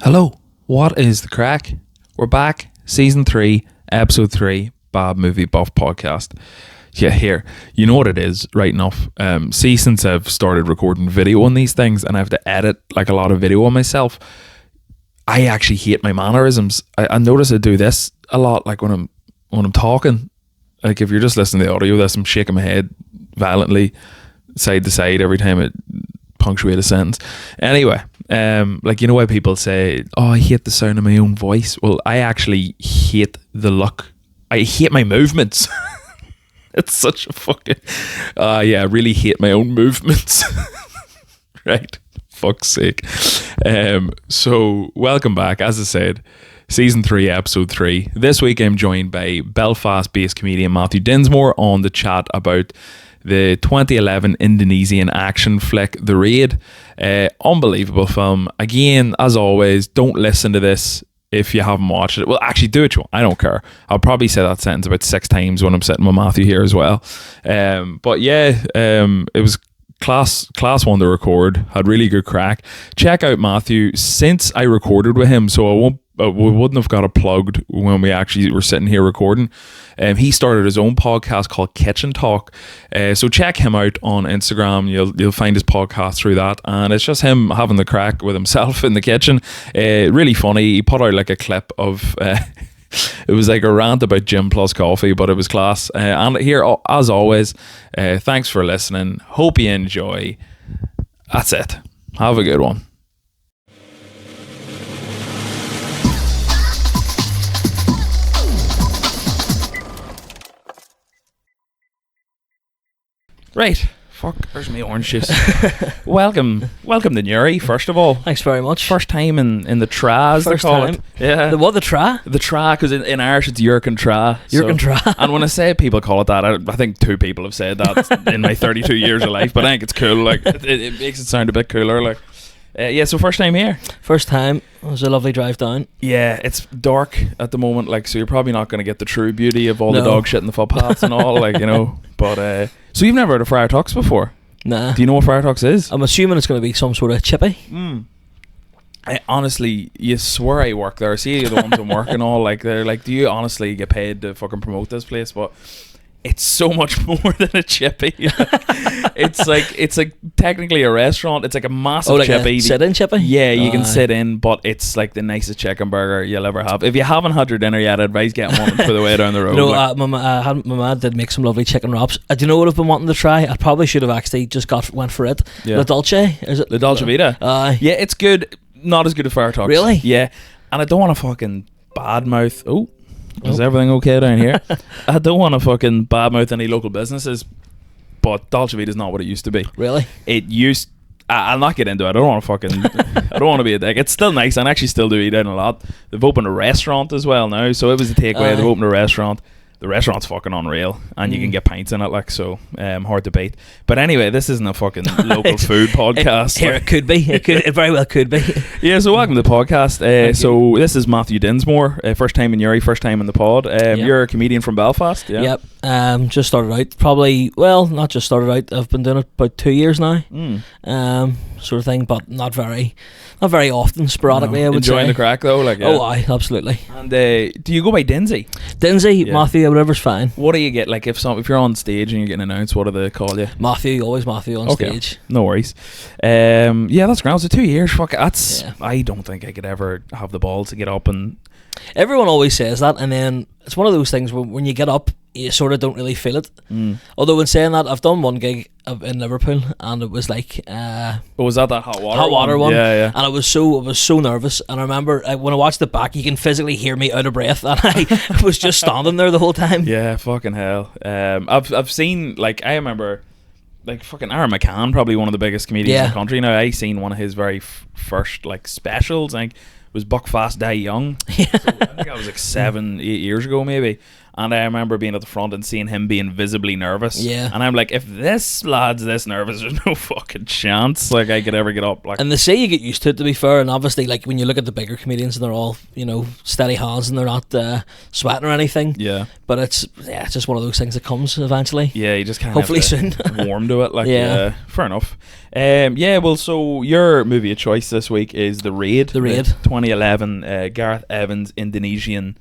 Hello, what is the crack? We're back, season 3, episode 3, Bad Movie Buff podcast. Yeah, here, you know what it is, right enough. See, since I've started recording video on these things and I have to edit like a lot of video on myself, I actually hate my mannerisms. I notice I do this a lot, like when I'm talking. Like if you're just listening to the audio of this, I'm shaking my head violently, side to side every time it punctuate a sentence. Anyway, like, you know why people say, oh, I hate the sound of my own voice? Well, I actually hate the look. I hate my movements. It's such a fucking I really hate my own movements. Right, fuck's sake. So welcome back, as I said, season 3, episode 3. This week I'm joined by Belfast based comedian Matthew Dinsmore on the chat about the 2011 Indonesian action flick The Raid. Unbelievable film. Again, as always, don't listen to this if you haven't watched it. Well, actually do it. I don't care. I'll probably say that sentence about 6 times when I'm sitting with Matthew here as well. But yeah, it was class one to record. Had really good crack. Check out Matthew. Since I recorded with him, so we wouldn't have got it plugged when we actually were sitting here recording. He started his own podcast called Kitchen Talk. So check him out on Instagram. You'll find his podcast through that. And it's just him having the crack with himself in the kitchen. Really funny. He put out like a clip of... it was like a rant about gym plus coffee, but it was class. And here, as always, thanks for listening. Hope you enjoy. That's it. Have a good one. Right. Fuck, there's my orange juice. Welcome to Newry, first of all. Thanks very much. First time in the Tra, as they call it. Yeah. The Tra? The Tra, because in Irish it's Yerk Tra. Yerk Tra. And when I say people call it that, I think 2 people have said that in my 32 years of life, but I think it's cool. Like it makes it sound a bit cooler. Like, yeah, so first time here. First time. It was a lovely drive down. Yeah, it's dark at the moment, like, so you're probably not going to get the true beauty of all the dog shit in the footpaths and all, like, you know. But so you've never heard of Friar Tuck's before? Nah. Do you know what Friar Tuck's is? I'm assuming it's going to be some sort of chippy. I honestly, you swear I work there. See the ones I'm working all, like, they're like, do you honestly get paid to fucking promote this place? But it's so much more than a chippy. It's like technically a restaurant. It's like a massive like chippy. A sit-in chippy? Yeah, you can sit in, but it's like the nicest chicken burger you'll ever have. If you haven't had your dinner yet, I'd advise getting one for the way down the road. My mum did make some lovely chicken wraps. Do you know what I've been wanting to try? I probably should have actually just went for it. Yeah. La Dolce, is it? La Dolce Vita. Yeah, it's good. Not as good as Friar Tuck's. Really? Yeah, and I don't want to fucking badmouth. Is everything okay down here? I don't want to fucking badmouth any local businesses, but Dolce Vita's not what it used to be. Really? It used... I'll not get into it. I don't want to fucking... I don't want to be a dick. It's still nice, and I actually still do eat out a lot. They've opened a restaurant as well now, so it was a takeaway. They've opened a restaurant. The restaurant's fucking unreal, and you can get pints in it, like, so hard to beat. But anyway, this isn't a fucking local food podcast. It could be. It very well could be. Yeah, so welcome to the podcast. So this is Matthew Dinsmore, first time in Newry, first time in the pod. You're a comedian from Belfast. Yeah? Yep. Just started out. Probably, well, not just started out. I've been doing it about 2 years now. Sort of thing, but not very often, sporadically. I would enjoying say. The crack though, like. Oh, aye, absolutely. And do you go by Dinsy? Dinsy, yeah. Matthew, whatever's fine. What do you get, like, if you're on stage and you're getting announced? What do they call you? Matthew, always Matthew on stage. No worries. Yeah, that's grand. So 2 years, fuck. That's. Yeah. I don't think I could ever have the balls to get up and. Everyone always says that, and then it's one of those things where when you get up, you sort of don't really feel it. Although in saying that, I've done one gig in Liverpool, and it was like was that hot water one? Yeah. And I was so nervous, and I remember when I watched it back, you can physically hear me out of breath, and I was just standing there the whole time. Yeah, fucking hell. I've seen, like, I remember, like, fucking Aaron McCann, probably one of the biggest comedians in the country now. I seen one of his very first, like, specials, I think. Was Buck Fast Die Young. So I think that was like 7-8 years ago maybe, And I remember being at the front and seeing him being visibly nervous. Yeah. And I'm like, if this lad's this nervous, there's no fucking chance like I could ever get up. Like, and they say you get used to it, to be fair. And obviously, like when you look at the bigger comedians, and they're all, you know, steady hands and they're not sweating or anything. yeah. But it's just one of those things that comes eventually. Yeah, you just kind of Hopefully have to soon. warm to it. Like, Yeah. fair enough. Yeah, well, so your movie of choice this week is The Raid. The Raid. 2011 Gareth Evans Indonesian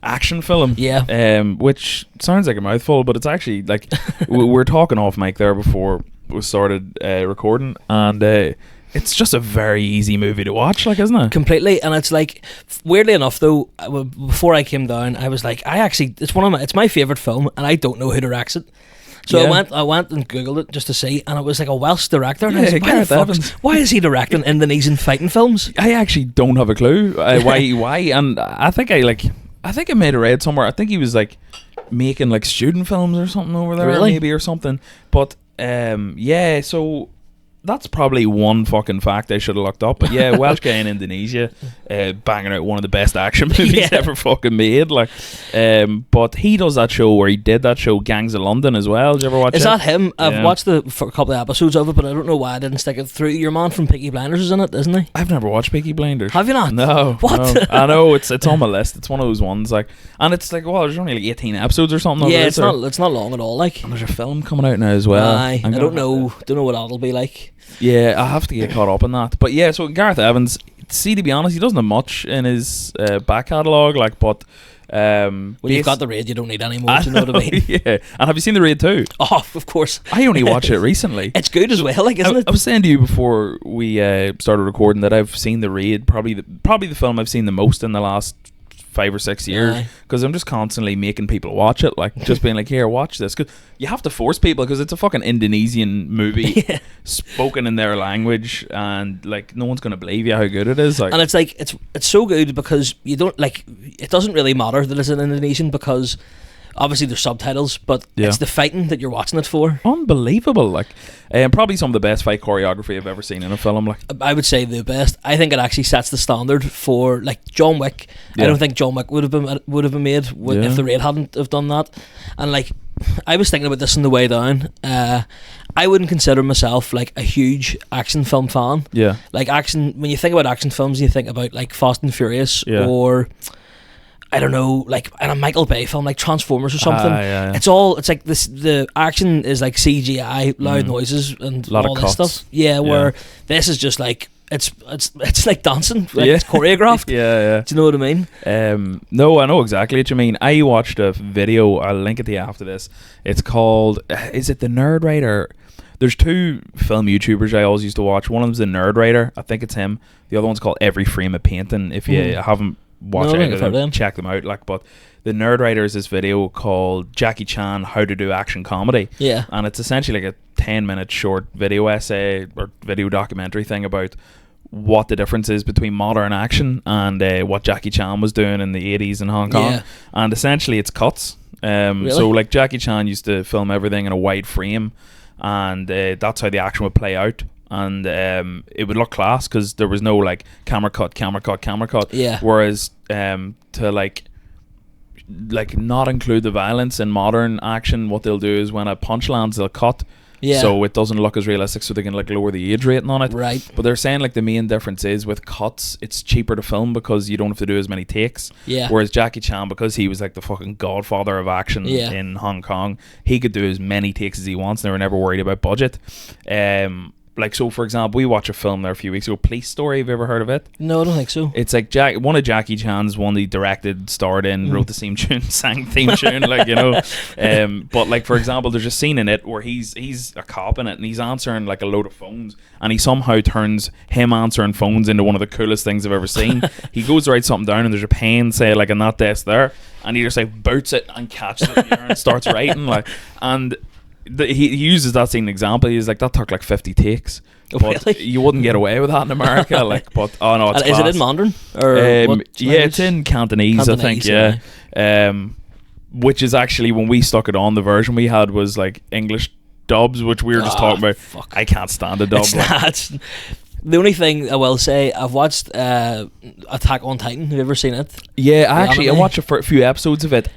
action film. Yeah. Which sounds like a mouthful, but it's actually like we're talking off mic there before we started recording, and it's just a very easy movie to watch, like, isn't it? Completely. And it's like, weirdly enough though, before I came down, I was like, it's my favourite film, and I don't know who directs it. So Yeah. I went and googled it just to see, and it was like a Welsh director, and I Yeah, was like, Gareth Evans. why is he directing Indonesian fighting films? I actually don't have a clue why, and I think I made a read somewhere. I think he was like making like student films or something over there, Really? maybe, or something. But yeah, so that's probably one fucking fact I should have looked up. But yeah, Welsh guy in Indonesia, banging out one of the best action movies Yeah. ever fucking made. Like, but he does that show, where he did that show, Gangs of London, as well. Did you ever watch it? Is that him? I've Yeah. watched a couple of episodes of it, but I don't know why I didn't stick it through. Your man from Peaky Blinders is in it, isn't he? I've never watched Peaky Blinders. Have you not? No. What? No. I know, it's on my list. It's one of those ones, like, and it's like, well, there's only like 18 episodes or something. of Yeah, this, it's not long at all. Like, and there's a film coming out now as well. aye, I'm I gonna don't have know what that'll be like. Yeah, I have to get caught up in that. But yeah, so Gareth Evans, see, to be honest, he doesn't have much in his back catalogue, like, but When you've got The Raid, you don't need any more. I Do you know what I mean? Yeah. And have you seen The Raid too? Oh, of course. I only watched it recently. It's good as well, like, isn't it? I was saying to you before we started recording that I've seen The Raid, probably the film I've seen the most in the last 5 or 6 years, Aye. because I'm just constantly making people watch it, like, just being like, here, watch this, because you have to force people, because it's a fucking Indonesian movie Yeah. spoken in their language, and like, no one's gonna believe you how good it is, like. And it's like it's so good because you don't, like, it doesn't really matter that it's in Indonesian, because obviously there's subtitles, but Yeah. it's the fighting that you're watching it for. Unbelievable, like, probably some of the best fight choreography I've ever seen in a film, like. I would say the best. I think it actually sets the standard for, like, John Wick. Yeah. I don't think John Wick would have been made Yeah. if The Raid hadn't have done that. And like, I was thinking about this on the way down. I wouldn't consider myself like a huge action film fan. Yeah. Like, action, when you think about action films, you think about like Fast and Furious, Yeah. or I don't know, like a Michael Bay film like Transformers or something. Yeah. It's like this. The action is like CGI, loud noises, and Lot of all this cuts. stuff. Yeah, where this is just like it's like dancing, like it's choreographed. Yeah. Do you know what I mean? No, I know exactly what you mean. I watched a video, I'll link it to you after this. It's called, is it The Nerd Writer? There's two film YouTubers I always used to watch. One of them's The Nerd Writer, I think it's him. The other one's called Every Frame of Painting. If you haven't watched No, I it, think I've heard of them. check them out. Like, but The Nerd Writer is this video called Jackie Chan How to Do Action Comedy. Yeah. And it's essentially like a 10-minute short video essay or video documentary thing about what the difference is between modern action and what Jackie Chan was doing in the 80s in Hong Kong. Yeah. And essentially it's cuts. Really? So like Jackie Chan used to film everything in a wide frame, and that's how the action would play out. And it would look class because there was no like camera cut. Yeah. Whereas to like not include the violence in modern action, what they'll do is when a punch lands, they'll cut. Yeah. So it doesn't look as realistic, so they can like lower the age rating on it. Right. But they're saying like the main difference is with cuts, it's cheaper to film because you don't have to do as many takes. Yeah. Whereas Jackie Chan, because he was like the fucking godfather of action in Hong Kong, he could do as many takes as he wants. And they were never worried about budget. Like, so for example, we watched a film there a few weeks ago, Police Story. Have you ever heard of it? No, I don't think so. It's like one of Jackie Chan's one he directed, starred in, wrote the theme tune, sang the theme tune, like, you know. But like, for example, there's a scene in it where he's a cop in it, and he's answering like a load of phones, and he somehow turns him answering phones into one of the coolest things I've ever seen. He goes to write something down, and there's a pen, say, like in that desk there, and he just like boots it and catches it in the air and starts writing, like, and he uses that same example. He's like, that took like 50 takes. Oh, But really? you wouldn't get away with that in America. Like, but oh no, it's And is it class. in Mandarin or what Yeah, it's in Cantonese, I think. Cantonese, Yeah, which is actually, when we stuck it on, the version we had was like English dubs, which we were just talking about. Fuck. I can't stand a dub. It's like. not. The only thing I will say, I've watched Attack on Titan. Have you ever seen it? Yeah, I anime? watched a few episodes of it.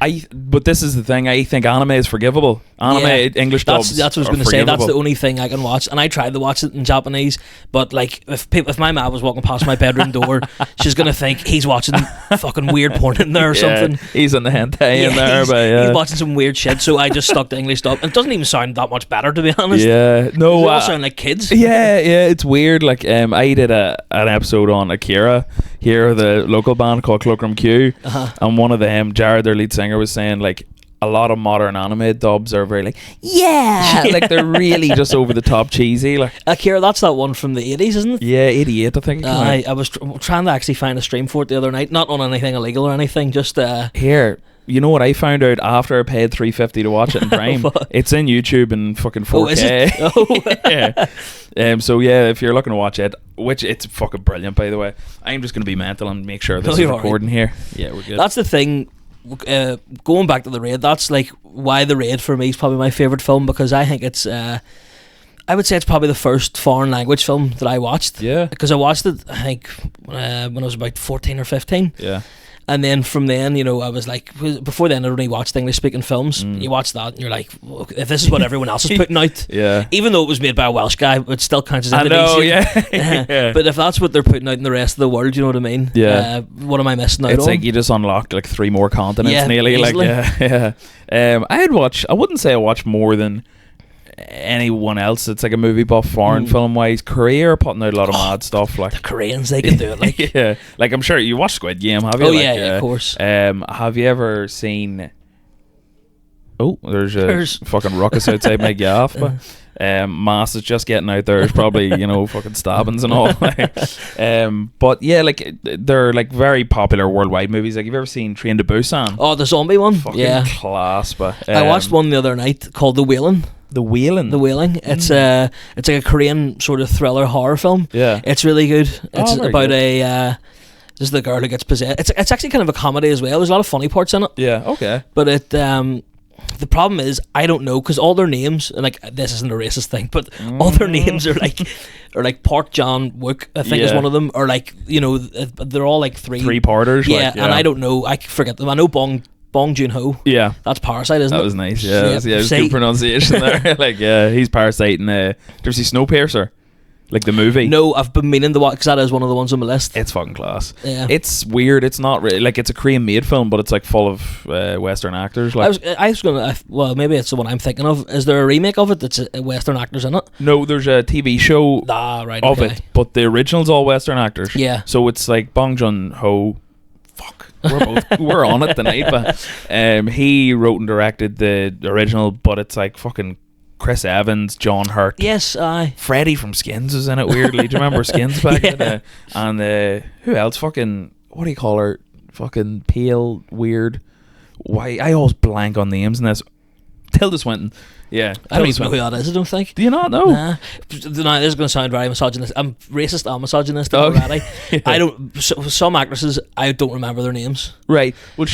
But this is the thing. I think anime is forgivable. English dubs. That's what I was going to say. That's the only thing I can watch. And I tried to watch it in Japanese, but like if my mom was walking past my bedroom door, she's going to think he's watching fucking weird porn in there or something. He's in the hentai in there, but he's watching some weird shit. So I just stuck to English dub. And it doesn't even sound that much better, to be honest. Yeah, no, they all sound like kids. Yeah, it's weird. Like I did an episode on Akira here, the local band called Cloakroom Q, and one of them, Jared, their lead singer, was saying like a lot of modern anime dubs are very like like they're really just over the top cheesy. Like Akira, that's that one from the 80s, isn't it? Yeah, 88 I think. I was trying to actually find a stream for it the other night, not on anything illegal or anything, just here. You know what I found out after I paid $3.50 to watch it in Prime? It's in YouTube in fucking 4K. Oh, is it? Yeah. So yeah, if you're looking to watch it, which it's fucking brilliant by the way, I'm just going to be mental and make sure this is recording here. Yeah, we're good. That's the thing. Going back to The Raid, that's like why The Raid for me is probably my favourite film, because I think it's I would say it's probably the first foreign language film that I watched. Yeah. Because I watched it, I think, when I was about 14 or 15. Yeah. And then from then, you know, I was like, before then I only watched English speaking films. You watch that and you're like, well, if this is what everyone else is putting out, even though it was made by a Welsh guy, it still counts as Indonesian. I know, But if that's what they're putting out in the rest of the world, you know what I mean? Yeah. What am I missing out on? It's like you just unlocked like 3 more continents nearly. Easily. Like, I wouldn't say I watched more than anyone else. It's like a movie buff foreign film wise. Korea are putting out a lot of mad stuff. Like the Koreans, they can do it. Like yeah, like I'm sure you watched Squid Game, have you? Oh like, yeah, of course. Have you ever seen? Oh, there's a fucking ruckus outside my gaff. Mass is just getting out there. There's probably fucking stabbings and all. But yeah, like they're like very popular worldwide movies. Like, you've ever seen Train to Busan? Oh, the zombie one. Fucking class. But I watched one the other night called The Wailing. The Wailing. It's like a Korean sort of thriller horror film. Yeah, it's really good. It's about good. This is the girl who gets possessed. It's actually kind of a comedy as well. There's a lot of funny parts in it. Yeah, okay. But it the problem is I don't know, because all their names, and like, this isn't a racist thing, but all their names are like Park Chan Wook, I think is one of them, or like, they're all like three-parters. Yeah, and I don't know. I forget them. I know Bong Joon-ho. Yeah, that's Parasite, isn't it? That was nice. Yeah, it was good pronunciation there. Like, yeah, he's Parasite. And did you ever see Snowpiercer? Like the movie? No, I've been meaning to watch, because that is one of the ones on my list. It's fucking class. Yeah, it's weird. It's not really like, it's a Korean made film, but it's like full of Western actors. Like, I was gonna. Well, maybe it's the one I'm thinking of. Is there a remake of it that's Western actors in it? No, there's a TV show of it, but the original's all Western actors. Yeah. So it's like Bong Joon-ho. Fuck, we're on it tonight. But he wrote and directed the original, but it's like fucking Chris Evans, John Hurt. Yes, Freddie from Skins was in it, weirdly. Do you remember Skins back in the... And who else? Fucking, what do you call her? Fucking pale, weird. Why? I always blank on names in this. Tilda Swinton. Yeah. I don't even know who that is, I don't think. Do you not know? Nah, this is going to sound very misogynist. I'm racist and misogynist already. Yeah. I don't... some actresses, I don't remember their names. Right. Well,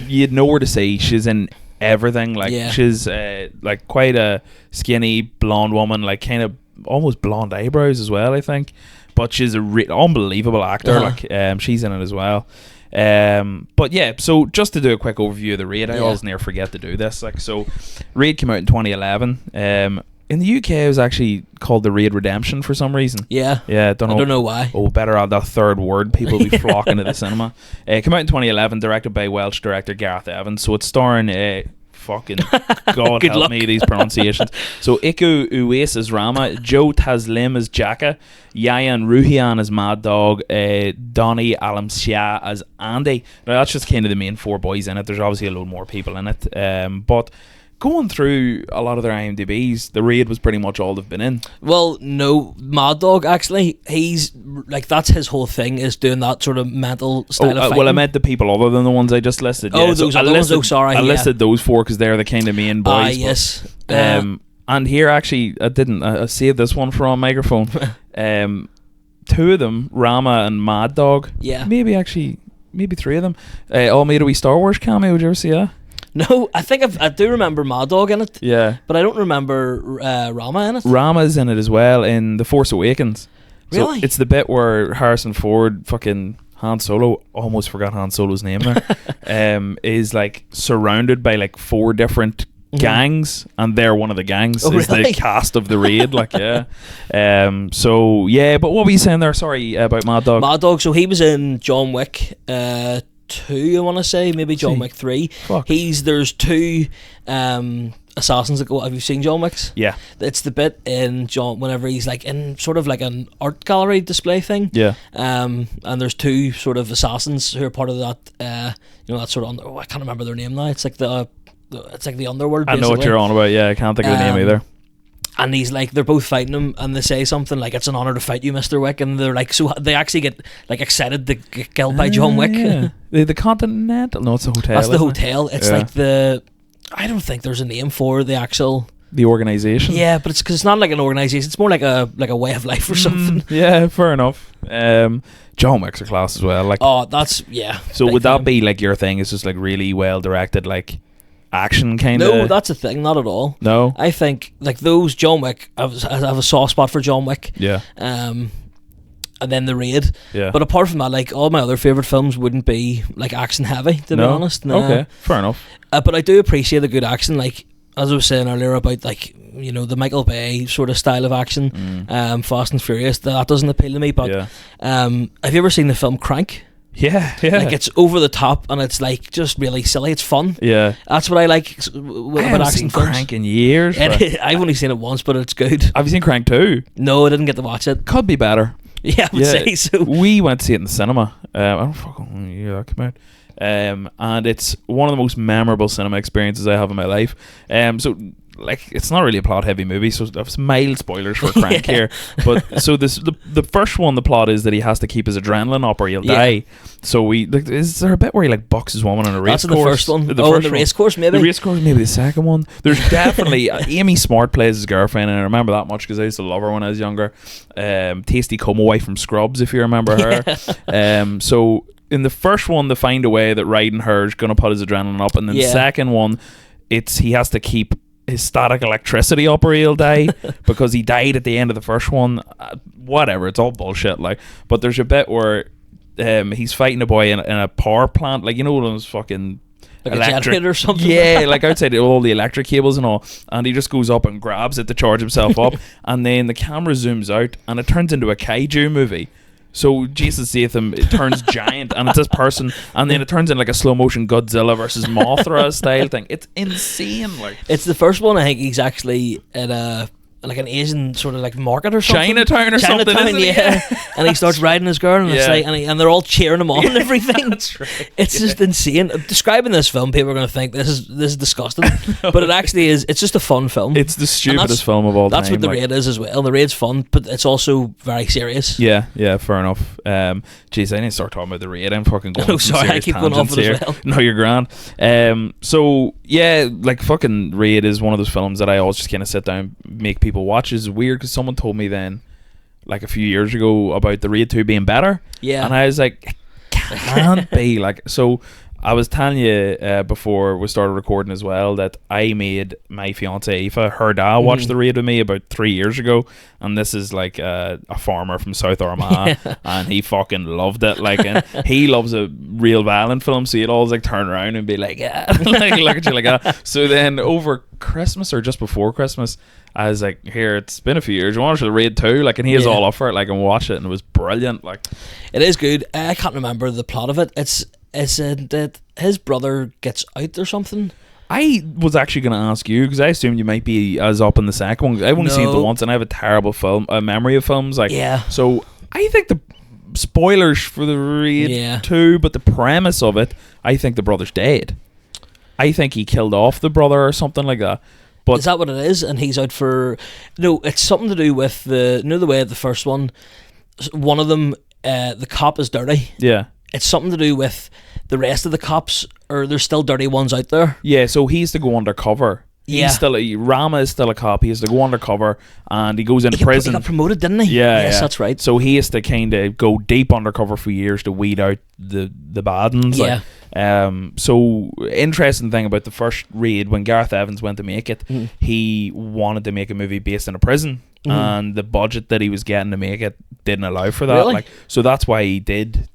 you'd know her to see. She's in everything. Like, she's like quite a skinny blonde woman, like kind of almost blonde eyebrows as well, I think. But she's a unbelievable actor. Like, she's in it as well. But yeah, so just to do a quick overview of The Raid, I always never forget to do this. Like, so Raid came out in 2011. In the UK, it was actually called The Raid Redemption for some reason. Yeah. I don't know why. Oh, better add that third word. People will be flocking to the cinema. It came out in 2011, directed by Welsh director Gareth Evans. So it's starring fucking God help me, these pronunciations. So Iko Uwais as Rama, Joe Taslim as Jacka, Yayan Ruhian as Mad Dog, Donny Alamsyah as Andy. Now that's just kind of the main 4 boys in it. There's obviously a load more people in it, but going through a lot of their IMDb's, The Raid was pretty much all they've been in. Well, no, Mad Dog, actually, he's like, that's his whole thing, is doing that sort of mental style of fighting. Well, I meant the people other than the ones I just listed. Oh, those other ones. Oh, sorry. I listed those 4 because they're the kind of main boys. Yes. And here, actually, I saved this one for on microphone. 2 of them, Rama and Mad Dog. Yeah. Maybe 3 of them. All made a wee Star Wars cameo. Would you ever see that? No, I think I do remember Mad Dog in it. Yeah. But I don't remember Rama in it. Rama's in it as well in The Force Awakens. Really? So it's the bit where Harrison Ford fucking Han Solo, almost forgot Han Solo's name there, is like surrounded by like 4 different gangs, and they're one of the gangs. Oh, is really? the cast of the raid, like, yeah. So yeah, but what were you saying there? Sorry, about Mad Dog. Mad Dog. So he was in John Wick 2, I want to say, maybe John Wick 3. Fuck. There's 2 assassins that go. Have you seen John Wick's? Yeah, It's the bit in John whenever he's like in sort of like an art gallery display thing. yeah. And there's 2 sort of assassins who are part of that. That sort of I can't remember their name now. It's like the underworld. I know what basically. you're on about. Yeah, I can't think of the name either. And he's like, they're both fighting him, and they say something like, "It's an honor to fight you, Mr. Wick," and they're like, so they actually get like excited to get killed by John Wick. Yeah. the Continental. No, it's the hotel. That's the isn't it? hotel. It's Yeah. like I don't think there's a name for the actual. The organization. Yeah, but it's because it's not like an organization. It's more like a way of life or something. Yeah, fair enough. John Wick's a class as well. Like, Oh, that's yeah. so big would that time. be like your thing? Is just like really well directed, like action kind of? No, that's a thing. Not at all. No. I think like those John Wick. I have a soft spot for John Wick. Yeah. And then the Raid. Yeah. But apart from that, like all my other favorite films wouldn't be like action heavy. To be honest. Nah. Okay. Fair enough. But I do appreciate the good action. Like as I was saying earlier about like the Michael Bay sort of style of action. Fast and Furious. That doesn't appeal to me. But Yeah. have you ever seen the film Crank? Yeah. Yeah. Like it's over the top and it's like just really silly. It's fun. Yeah. That's what I like I about haven't action seen films. Crank in years. And but- I've only seen it once, but it's good. Have you seen Crank 2? No, I didn't get to watch it. Could be better. Yeah, I would say so. We went to see it in the cinema. I don't fucking know when year that came out. And it's one of the most memorable cinema experiences I have in my life. So like it's not really a plot heavy movie, so there's mild spoilers for Crank here. But so the first one, the plot is that he has to keep his adrenaline up or he'll die. So is there a bit where he like bucks his woman on a race That's in course? the first one. The The first race course, maybe. The race course, maybe the second one. There's definitely Amy Smart plays his girlfriend, and I remember that much because I used to love her when I was younger. Tasty Comaway from Scrubs, if you remember her. So in the first one, they find a way that riding her is going to put his adrenaline up, and then the second one, he has to keep his static electricity up or he'll die because he died at the end of the first one. Whatever, it's all bullshit. Like, but there's a bit where he's fighting a boy in a power plant, like one of those fucking like a generator or something. Yeah, like outside all the electric cables and all, and he just goes up and grabs it to charge himself up, and then the camera zooms out and it turns into a kaiju movie. So Jason Statham, it turns giant and it's this person, and then it turns into like a slow motion Godzilla versus Mothra style thing. It's insane. Like, it's the first one. I think he's actually at an Asian sort of like market or something. Chinatown or something, isn't it? Yeah. And he starts riding his girl, and it's like, and they're all cheering him on and everything. That's right. It's just insane. Describing this film, people are going to think this is disgusting, but it actually is. It's just a fun film. It's the stupidest film of all time. That's what the Raid is as well. The Raid's fun, but it's also very serious. Yeah, fair enough. Jeez, I need to start talking about the Raid. I'm fucking going. Oh, sorry, I keep going off it as well. No, you're grand. So yeah, like fucking Raid is one of those films that I always just kind of sit down, make people watch. Is weird because someone told me then, like a few years ago, about the Raid 2 being better. Yeah, and I was like, it can't be. Like, so I was telling you before we started recording as well that I made my fiance Aoife, her dad, watch the Raid with me about 3 years ago, and this is like a farmer from South Armagh, and he fucking loved it. Like, and he loves a real violent film, so he'd always like turn around and be like, like look at you like that. So then over Christmas or just before Christmas, I was like, here, it's been a few years, you want to watch the Raid 2? Like, and he is all up for it, like, and watch it, and it was brilliant. Like, it is good. I can't remember the plot of it. It's that his brother gets out or something. I was actually going to ask you because I assumed you might be as up in the second one. I've only seen it once, and I have a terrible memory of films. Like, so I think the spoilers for the Raid 2, but the premise of it, I think the brother's dead. I think he killed off the brother or something like that. But is that what it is? And he's out for... No, it's something to do with the way of the first one. One of them, the cop is dirty. Yeah. It's something to do with the rest of the cops, or there's still dirty ones out there. Yeah, so he has to go undercover. Yeah. Rama is still a cop. He has to go undercover, and he goes into prison. He got promoted, didn't he? Yes, that's right. So he has to kind of go deep undercover for years to weed out the bad ones. Yeah. So interesting thing about the first Raid, when Gareth Evans went to make it, he wanted to make a movie based in a prison, and the budget that he was getting to make it didn't allow for that. Really? Like, so that's why he did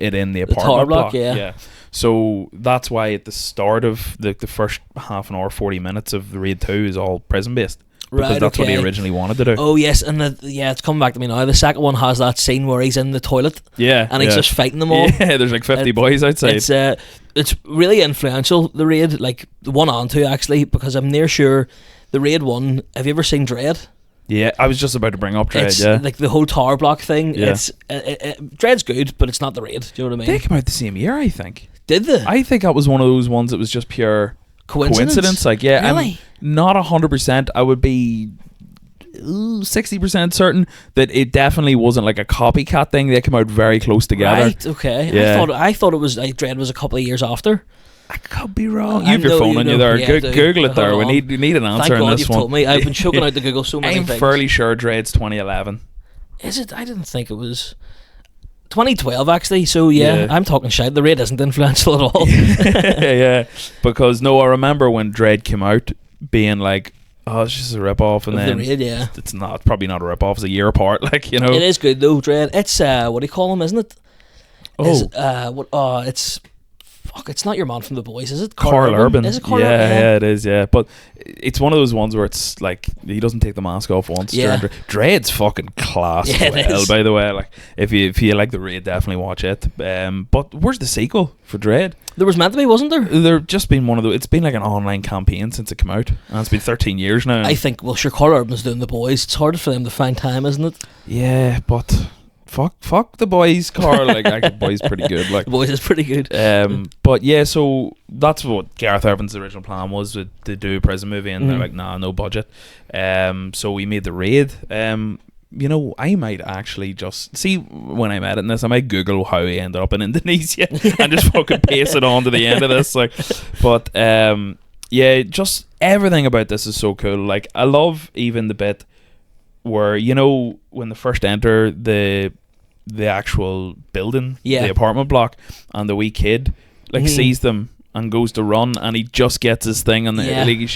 it in the tower apartment block, block. yeah. So that's why at the start of the first half an hour, 40 minutes of the Raid 2 is all prison based. Because Right, that's what he okay. originally wanted to do. Oh yes, and it's coming back to me now. The second one has that scene where he's in the toilet Yeah. and he's just fighting them all. Yeah, there's like 50 boys outside. It's really influential, the Raid, like the 1 and 2 actually, because I'm near sure the Raid 1. Have you ever seen Dread? Yeah, I was just about to bring up Dread, It's yeah. like the whole tower block thing. Yeah. It's Dread's good, but it's not the Raid. Do you know what I They mean? came out the same year, I think. Did they? I think that was one of those ones that was just pure coincidence. Like, yeah, Really? I'm not 100%. I would be 60% certain that it definitely wasn't like a copycat thing. They came out very close together. Right. Okay. Yeah. I thought it was like Dread was a couple of years after. I could be wrong. I You have your know phone you on know. you there. Yeah, I do. Google it there. Hold We on. need an answer Thank in God this you've one. told me. I've been choking out to Google so many I'm things. fairly sure Dread's 2011. Is it? I didn't think it was 2012 actually. So yeah, I'm talking shit. The Raid isn't influential at all. Yeah, because no, I remember when Dread came out being like, oh, it's just a rip off, and Of then the Raid, yeah. it's not, probably not a rip off. It's a year apart, like, you know. It is good though, Dread. It's what do you call him, isn't it? Oh. It's not your man from The Boys, is it? Carl Urban. Is it Carl yeah, Urban? yeah, it is, yeah. But it's one of those ones where it's like he doesn't take the mask off once. Yeah. Dread's fucking class Yeah, as it well, is. by the way. Like, if you like the Raid, definitely watch it. But where's the sequel for Dread? There was meant to be, wasn't there? There just been one of those. It's been like an online campaign since it came out, and it's been 13 years now. I think, well, sure, Carl Urban's doing The Boys. It's harder for them to find time, isn't it? Yeah, but fuck the Boys, Carl. Like, actually, the Boys pretty good. Like, The Boys is pretty good. but yeah, so that's what Gareth Evans' original plan was, to do a prison movie, and they're like, nah, no budget. So we made the Raid. You know, I might actually just see when I'm editing this, I might Google how he ended up in Indonesia and just fucking paste it on to the end of this. Like, but yeah, just everything about this is so cool. Like, I love even the bit where, you know, when they first enter the actual building, Yeah. the apartment block, and the wee kid like sees them and goes to run, and he just gets his thing, and Yeah. he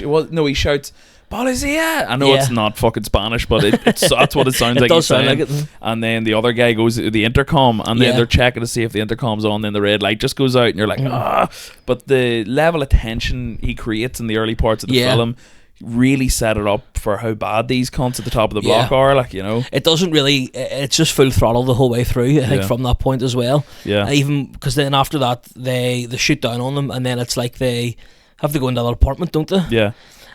shouts, "Policía!" I know Yeah. it's not fucking Spanish, but it's that's what it sounds It like. does he's sound saying. like it. And then the other guy goes to the intercom, and then Yeah. they're checking to see if the intercom's on. Then the red light just goes out, and you're like, ah. But the level of tension he creates in the early parts of the Yeah. film really set it up for how bad these cunts at the top of the block Yeah. are. Like, you know, It doesn't really. It's just full throttle the whole way through. I think Yeah. from that point as well. yeah, Even because then after that they shoot down on them, and then it's like they have to go into their apartment, don't they? yeah,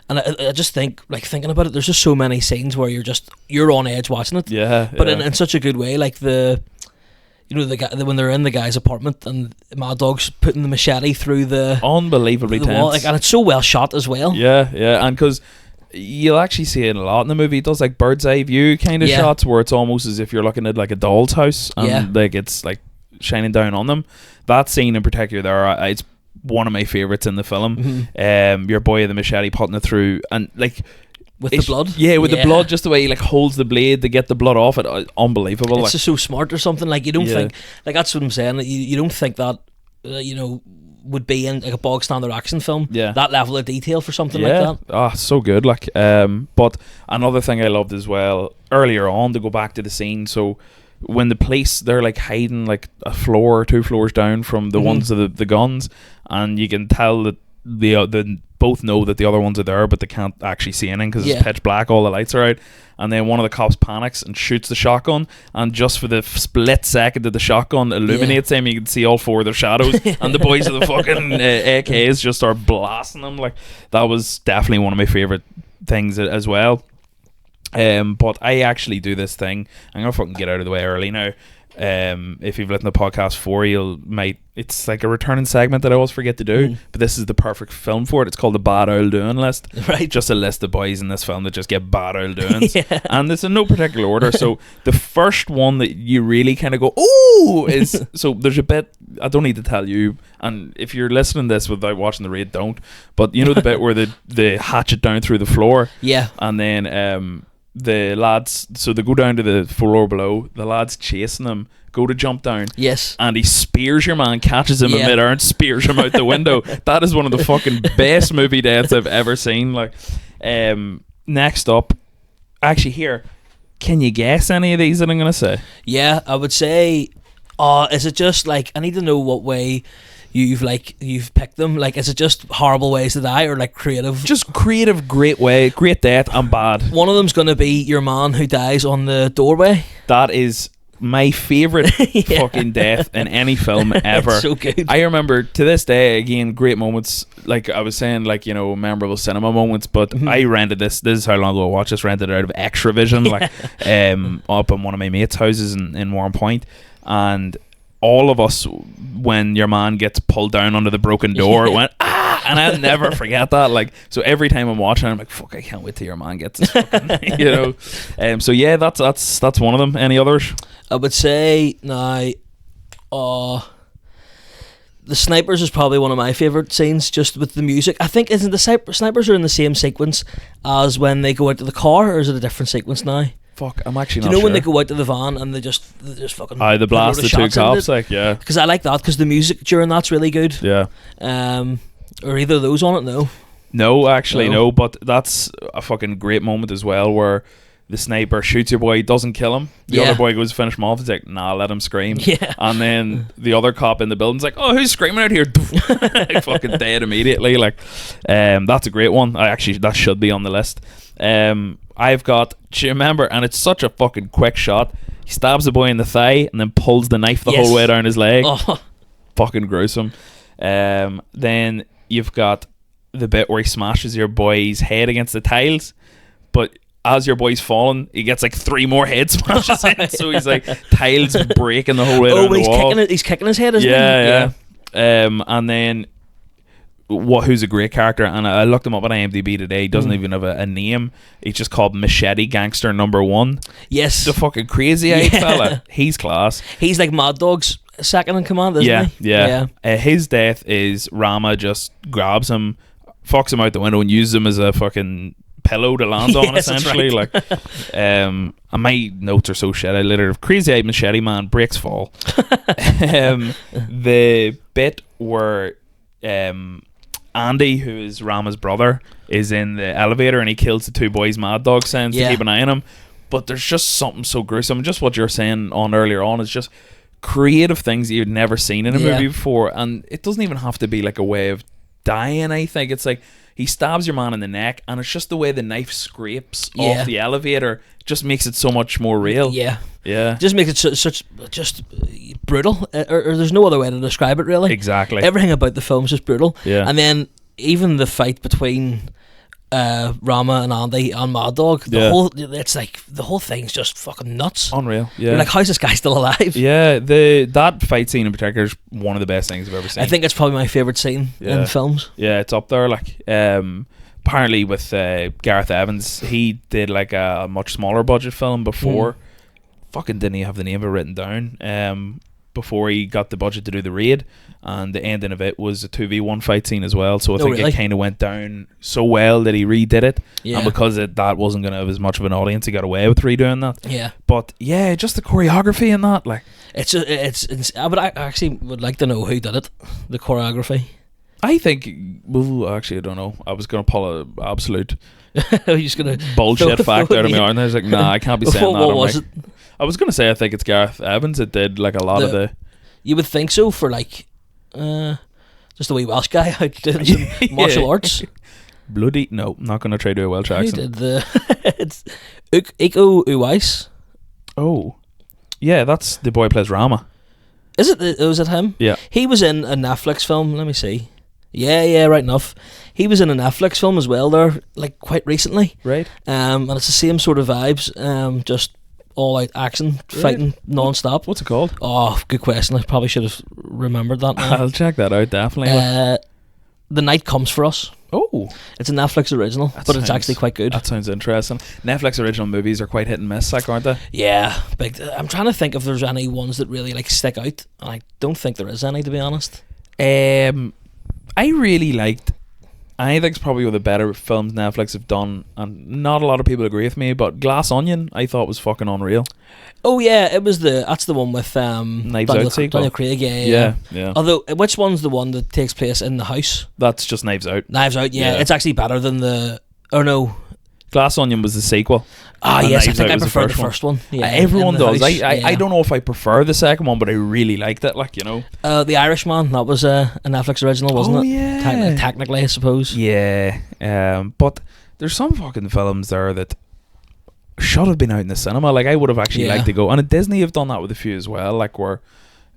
And I just think, like, thinking about it, there's just so many scenes where you're on edge watching it, yeah. but yeah. in such a good way. Like the guy, when they're in the guy's apartment and Mad Dog's putting the machete through the unbelievably wall, tense. like, and it's so well shot as well. Yeah, yeah, and because you'll actually see it a lot in the movie. It does like bird's eye view kind of Yeah. shots where it's almost as if you're looking at like a doll's house, and Yeah. like it's like shining down on them. That scene in particular, there, it's one of my favorites in the film. Your boy with the machete putting it through, and like With the blood, yeah, with the blood, just the way he like holds the blade to get the blood off it, unbelievable. it's Like, just so smart or something. Like, you don't Yeah. think, like, that's what I'm saying. You don't think that would be in like a bog standard action film. Yeah. That level of detail for something yeah, like that. so good. Like, but another thing I loved as well earlier on, to go back to the scene. So when the police, they're like hiding like a floor or 2 floors down from the ones of the guns, and you can tell that the both know that the other ones are there, but they can't actually see anything because Yeah. it's pitch black, all the lights are out. And then one of the cops panics and shoots the shotgun, and just for the split second that the shotgun illuminates them, you can see all 4 of their shadows, and the boys of the fucking AKs just start blasting them. Like, that was definitely one of my favourite things as well. But I actually do this thing. I'm gonna fucking get out of the way early now. If you've listened to the podcast before, it's like a returning segment that I always forget to do, but this is the perfect film for it. It's called the Bad Owl Doing list. Right. Just a list of boys in this film that just get bad owl doings. Yeah. And it's in no particular order. So the first one that you really kind of go, ooh, is, so there's a bit, I don't need to tell you, and if you're listening to this without watching the Raid, don't, but you know the bit where they hatch it down through the floor, Yeah. and then the lads, so they go down to the floor below, the lads chasing them go to jump down, Yes. and he spears your man, catches him in Yeah. midair and spears him out the window. That is one of the fucking best movie deaths I've ever seen. Like, next up, actually, here, can you guess any of these that I'm gonna say? Yeah, I would say Is it just like, I need to know what way you've picked them? Like, is it just horrible ways to die, or like creative? Just creative, great way, great death, and bad. One of them's gonna be your man who dies on the doorway. That is my favourite fucking death in any film ever. It's so good. I remember to this day, again, great moments. Like I was saying, like, you know, memorable cinema moments. But I rented this. This is how long ago I watched this. Rented it out of Extra Vision, like up in one of my mates' houses in Warren Point, and all of us, when your man gets pulled down under the broken door, went and I'll never forget that. Like, so every time I'm watching, I'm like, fuck, I can't wait till your man gets his fucking, you know. So yeah, that's one of them. Any others? I would say now, the snipers is probably one of my favourite scenes, just with the music. I think, isn't the snipers are in the same sequence as when they go out to the car, or is it a different sequence now? Fuck, I'm actually not sure. Do you know when they go out to the van and they just fucking... they blast the two cops, like, yeah. Because I like that, because the music during that's really good. Yeah. Are either of those on it? No. No, actually, no. But that's a fucking great moment as well, where the sniper shoots your boy, doesn't kill him. The other boy goes to finish him off. He's like, nah, let him scream. Yeah. And then the other cop in the building's like, oh, who's screaming out here? Like, fucking dead immediately. Like, that's a great one. That should be on the list. I've got, do you remember, and it's such a fucking quick shot, he stabs the boy in the thigh and then pulls the knife the whole way down his leg. Fucking gruesome. Then you've got the bit where he smashes your boy's head against the tiles, but as your boy's falling, he gets like 3 more head smashes in, so he's like tiles breaking the whole way down the wall. He's kicking his head, isn't he? Yeah. And then who's a great character, and I looked him up on IMDb today. He doesn't even have a name. He's just called Machete Gangster Number 1. Yes, the fucking crazy-eyed fella. He's class. He's like Mad Dog's second in command, isn't he? Yeah. His death is Rama just grabs him, fucks him out the window, and uses him as a fucking pillow to land on, essentially. Right. Like, and my notes are so shit. I literally, crazy-eyed machete man breaks fall. The bit where Andy, who is Rama's brother, is in the elevator and he kills the 2 boys Mad Dog sends to keep an eye on him. But there's just something so gruesome. Just what you're saying on earlier on is just creative things that you've never seen in a movie before, and it doesn't even have to be like a way of dying. I think it's like he stabs your man in the neck, and it's just the way the knife scrapes off the elevator just makes it so much more real. Yeah. Just makes it such just brutal, or there's no other way to describe it, really. Exactly. Everything about the film is just brutal. Yeah. And then even the fight between Rama and Andy and Mad Dog, it's like the whole thing's just fucking nuts. Unreal. Yeah. You're like, how's this guy still alive? Yeah, that fight scene in particular is one of the best things I've ever seen. I think it's probably my favourite scene in films. Yeah, it's up there. Like, apparently with Gareth Evans, he did like a much smaller budget film before. Fucking didn't he have the name of it written down? Before he got the budget to do the Raid, and the ending of it was a 2v1 fight scene as well. So I think it kind of went down so well that he redid it, and because that wasn't going to have as much of an audience, he got away with redoing that. Yeah, but yeah, just the choreography in that, like it's but I actually would like to know who did it, the choreography. I think, well, actually, I don't know. I was going to pull an absolute You're just gonna bullshit fact out of my arm. I was like, nah, I can't be saying that. What was it? I was going to say I think it's Gareth Evans that did like a lot of the... You would think so, for like just a wee Welsh guy out doing some martial arts. Bloody no, not going to try to do a Welsh accent. Who did it's Iko Uwais. Oh, yeah, that's the boy who plays Rama. Is it? Was it him? Yeah. He was in a Netflix film. Let me see. Yeah, right enough. He was in a Netflix film as well there, like quite recently. Right. And it's the same sort of vibes. Just all out action, fighting non-stop. What's it called? Oh, good question. I probably should have remembered that now. I'll check that out, definitely. The Night Comes for Us. Oh. It's a Netflix original, but it's actually quite good. That sounds interesting. Netflix original movies are quite hit and miss, like, aren't they? Yeah. I'm trying to think if there's any ones that really like stick out, and I don't think there is any, to be honest. I really liked... I think it's probably one of the better films Netflix have done, and not a lot of people agree with me, but Glass Onion I thought was fucking unreal. Oh yeah, that's the one with Knives Out sequel. Daniel Craig. Yeah. Although, which one's the one that takes place in the house? That's just Knives Out. Knives Out, yeah. It's actually better than the... Or no, Glass Onion was the sequel. Ah, And yes, I Knives think Out I was the prefer the first one. first one. Yeah, Everyone in the does. house. I don't know if I prefer the second one, but I really liked it. Like, you know. The Irishman, that was a Netflix original, wasn't it? Yeah. Technically, I suppose. Yeah. But there's some fucking films there that should have been out in the cinema. Like, I would have actually Yeah. liked to go. And Disney have done that with a few as well. Like, where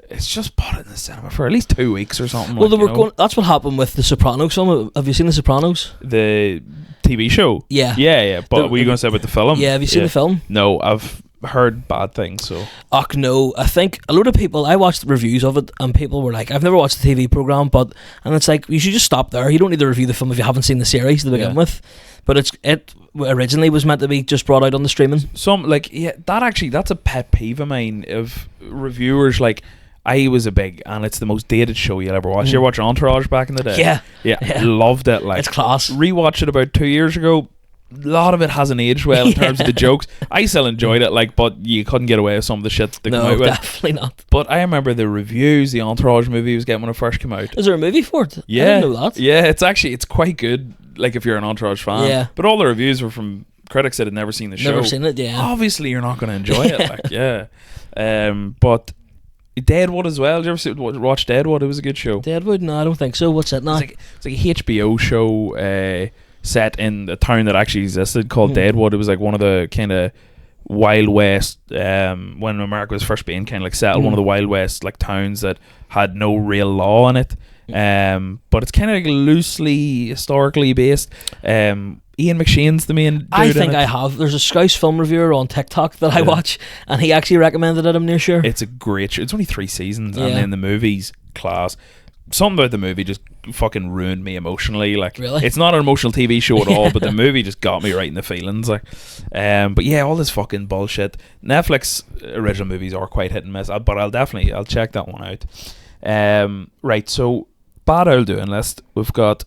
it's just put it in the cinema for at least 2 weeks or something. Well, like, they were you know. going. That's what happened with The Sopranos film. Have you seen The Sopranos? The TV show. Yeah. Yeah. But The- were you going to say about the film? Yeah, have you seen the film? No, I've heard bad things. So Och, no. I think a lot of people. I watched reviews of it, and people were like, "I've never watched the TV program," and it's like you should just stop there. You don't need to review the film if you haven't seen the series to begin Yeah. with. But it originally was meant to be just brought out on the streaming. that's a pet peeve of mine of reviewers. Like, I was and it's the most dated show you'll ever watch. You ever watch Entourage back in the day? Yeah. Yeah. Loved it. Like, It's class. Rewatched it about 2 years ago. A lot of it hasn't aged well in terms of the jokes. I still enjoyed it, like, but you couldn't get away with some of the shit they come No, out with. definitely not. But I remember the reviews the Entourage movie was getting when it first came out. Is there a movie for it? Yeah, I didn't know that. Yeah, it's quite good. Like, if you're an Entourage fan. Yeah. But all the reviews were from critics that had never seen the show. Never seen it. Yeah. Obviously, you're not going to enjoy it. Like, yeah. But Deadwood as well. Did you ever watch Deadwood? It was a good show. Deadwood? No, I don't think so. What's it now? It's like a HBO show set in a town that actually existed called Deadwood. It was like one of the kind of Wild West, when America was first being kind of like settled, one of the Wild West like towns that had no real law in it. But it's kind of like loosely historically based. Ian McShane's the main dude I think in it. I have. There's a Scouse film reviewer on TikTok that I watch, and he actually recommended it. I'm near sure. It's a great show. It's only 3 seasons, Yeah. and then the movie's class. Something about the movie just fucking ruined me emotionally. Like, Really? it's not an emotional TV show at all, but the movie just got me right in the feelings. Like, but yeah, all this fucking bullshit. Netflix original movies are quite hit and miss, but I'll check that one out. Right, so bad I'll doing list. We've got.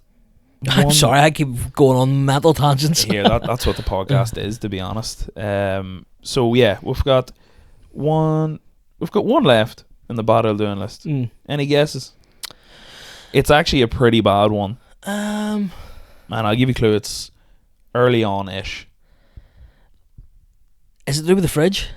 I'm sorry, I keep going on mental tangents. Yeah, that's what the podcast is, to be honest. So yeah, we've got one left in the bad I'll doing list. Any guesses? It's actually a pretty bad one. And I'll give you a clue. It's early on-ish. Is it to do with the fridge?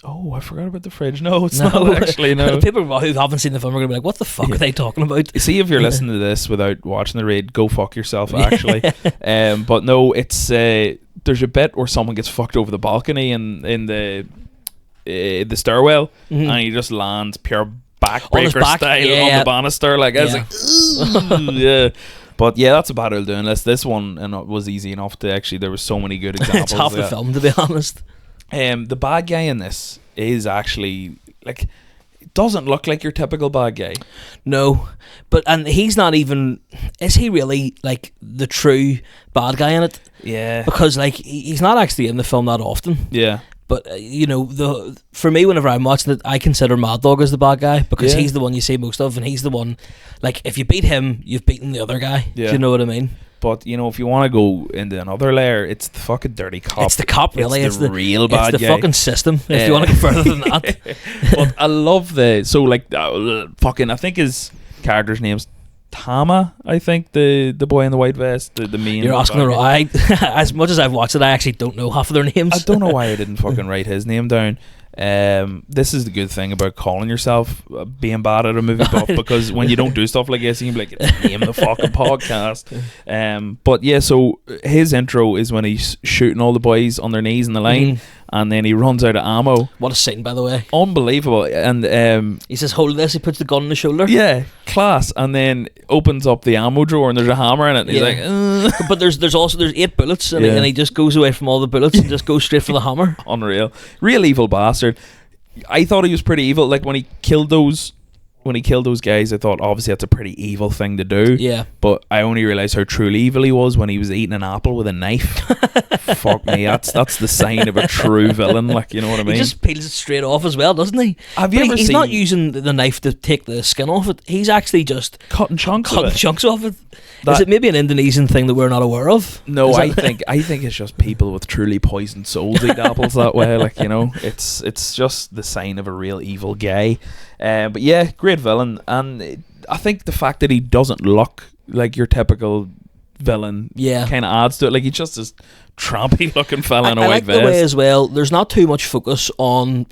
Oh, I forgot about the fridge. No, it's not actually. No. People who haven't seen the film are going to be like, "What the fuck are they talking about?" See, if you're listening to this without watching the raid, go fuck yourself. Actually, but no, it's there's a bit where someone gets fucked over the balcony in the stairwell, and he just lands pure backbreaker style on the banister. Like, I was like, yeah. But yeah, that's about it doing this. This one and it was easy enough to actually. There were so many good examples. It's half the film, to be honest. The bad guy in this is actually like, it doesn't look like your typical bad guy. No, and he's not even. Is he really like the true bad guy in it? Yeah, because like he's not actually in the film that often. Yeah. But for me, whenever I'm watching it, I consider Mad Dog as the bad guy because he's the one you see most of, and he's the one. Like, if you beat him, you've beaten the other guy. Yeah. Do you know what I mean? But if you want to go into another layer, it's the fucking dirty cop. It's the cop, really. It's the real bad guy. It's the fucking system. If you want to go further than that. But I love I think his character's name's Tama. I think the boy in the white vest, the main. You're asking the right. As much as I've watched it, I actually don't know half of their names. I don't know why I didn't fucking write his name down. This is the good thing about calling yourself being bad at a movie buff, because when you don't do stuff like this, you can be like, name the fucking podcast. But yeah, so his intro is when he's shooting all the boys on their knees in the line, and then he runs out of ammo. What a scene, by the way. Unbelievable. And he says, hold this, he puts the gun on the shoulder. Yeah, class. And then opens up the ammo drawer and there's a hammer in it, and he's like, Ugh. But there's 8 bullets, and he just goes away from all the bullets and just goes straight for the hammer. Unreal. Real evil bastard. I thought he was pretty evil. Like, when he killed those guys, I thought obviously that's a pretty evil thing to do. Yeah. But I only realised how truly evil he was when he was eating an apple with a knife. Fuck me, that's the sign of a true villain. Like, you know what I mean? He just peels it straight off as well, doesn't he? He's not using the knife to take the skin off it. He's actually just cutting chunks off it. Is it maybe an Indonesian thing that we're not aware of? No, I think it's just people with truly poisoned souls eat apples that way. Like, it's just the sign of a real evil guy. But yeah, great villain, and I think the fact that he doesn't look like your typical villain Yeah. kind of adds to it. Like he's just this trampy looking fella in a I white like vest. the way as well. There's not too much focus on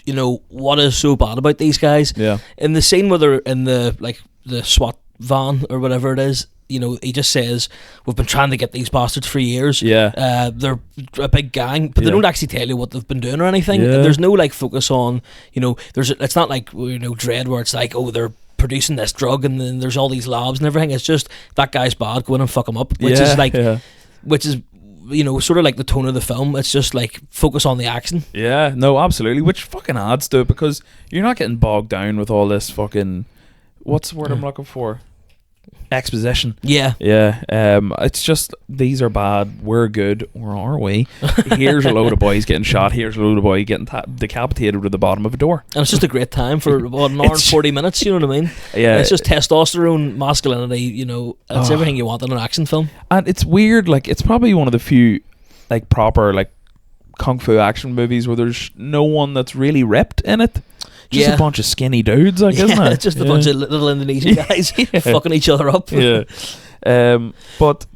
what is so bad about these guys. Yeah. In the scene where they're in the SWAT van or whatever it is, he just says, we've been trying to get these bastards for years. Yeah. They're a big gang, but they don't actually tell you what they've been doing or anything. Yeah. There's no focus on, it's not like Dread where it's like, oh, they're producing this drug and then there's all these labs and everything. It's just that guy's bad, go in and fuck him up, which is sort of like the tone of the film. It's just like focus on the action. Yeah, no, absolutely, which fucking adds to it because you're not getting bogged down with all this fucking, what's the word I'm looking for? Exposition. Yeah. It's just, these are bad, we're good, or are we? Here's a load of boys getting shot, here's a load of boys getting decapitated with the bottom of a door. And it's just a great time for about an hour and 40 minutes, you know what I mean? Yeah. It's just testosterone, masculinity, it's everything you want in an action film. And it's weird, like, it's probably one of the few, like, proper, like, kung fu action movies where there's no one that's really ripped in it. Just a bunch of skinny dudes, like, isn't it? Just a bunch of little Indonesian guys fucking each other up. Yeah. But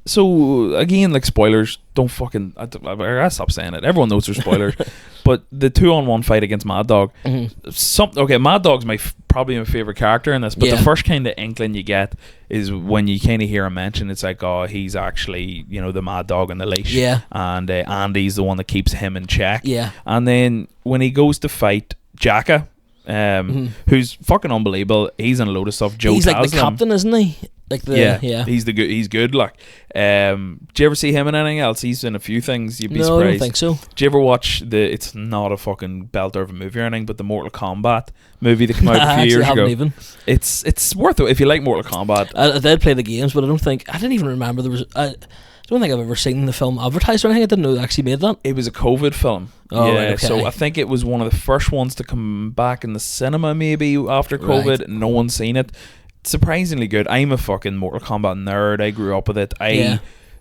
so again, like, spoilers, don't fucking, I gotta stop saying it. Everyone knows there's spoilers. But the 2-on-1 fight against Mad Dog, Mad Dog's probably my favorite character in this, but the first kind of inkling you get is when you kind of hear him mention, it's like, oh, he's actually, the Mad Dog on the leash. Yeah. And Andy's the one that keeps him in check. Yeah. And then when he goes to fight Jacka, who's fucking unbelievable. He's in a load of stuff. He's like the captain, isn't he? Like he's good. Like, do you ever see him in anything else? He's in a few things. You'd be surprised. I don't think so. Do you ever watch it's not a fucking belter of a movie or anything, but the Mortal Kombat movie that came out a few years ago? Even. It's worth it if you like Mortal Kombat. I did play the games, but I didn't even remember there was. I don't think I've ever seen the film advertised or anything. I didn't know they actually made that. It was a COVID film. Oh, right, okay. So I think it was one of the first ones to come back in the cinema maybe after COVID. Right. No one's seen it. It's surprisingly good. I'm a fucking Mortal Kombat nerd. I grew up with it.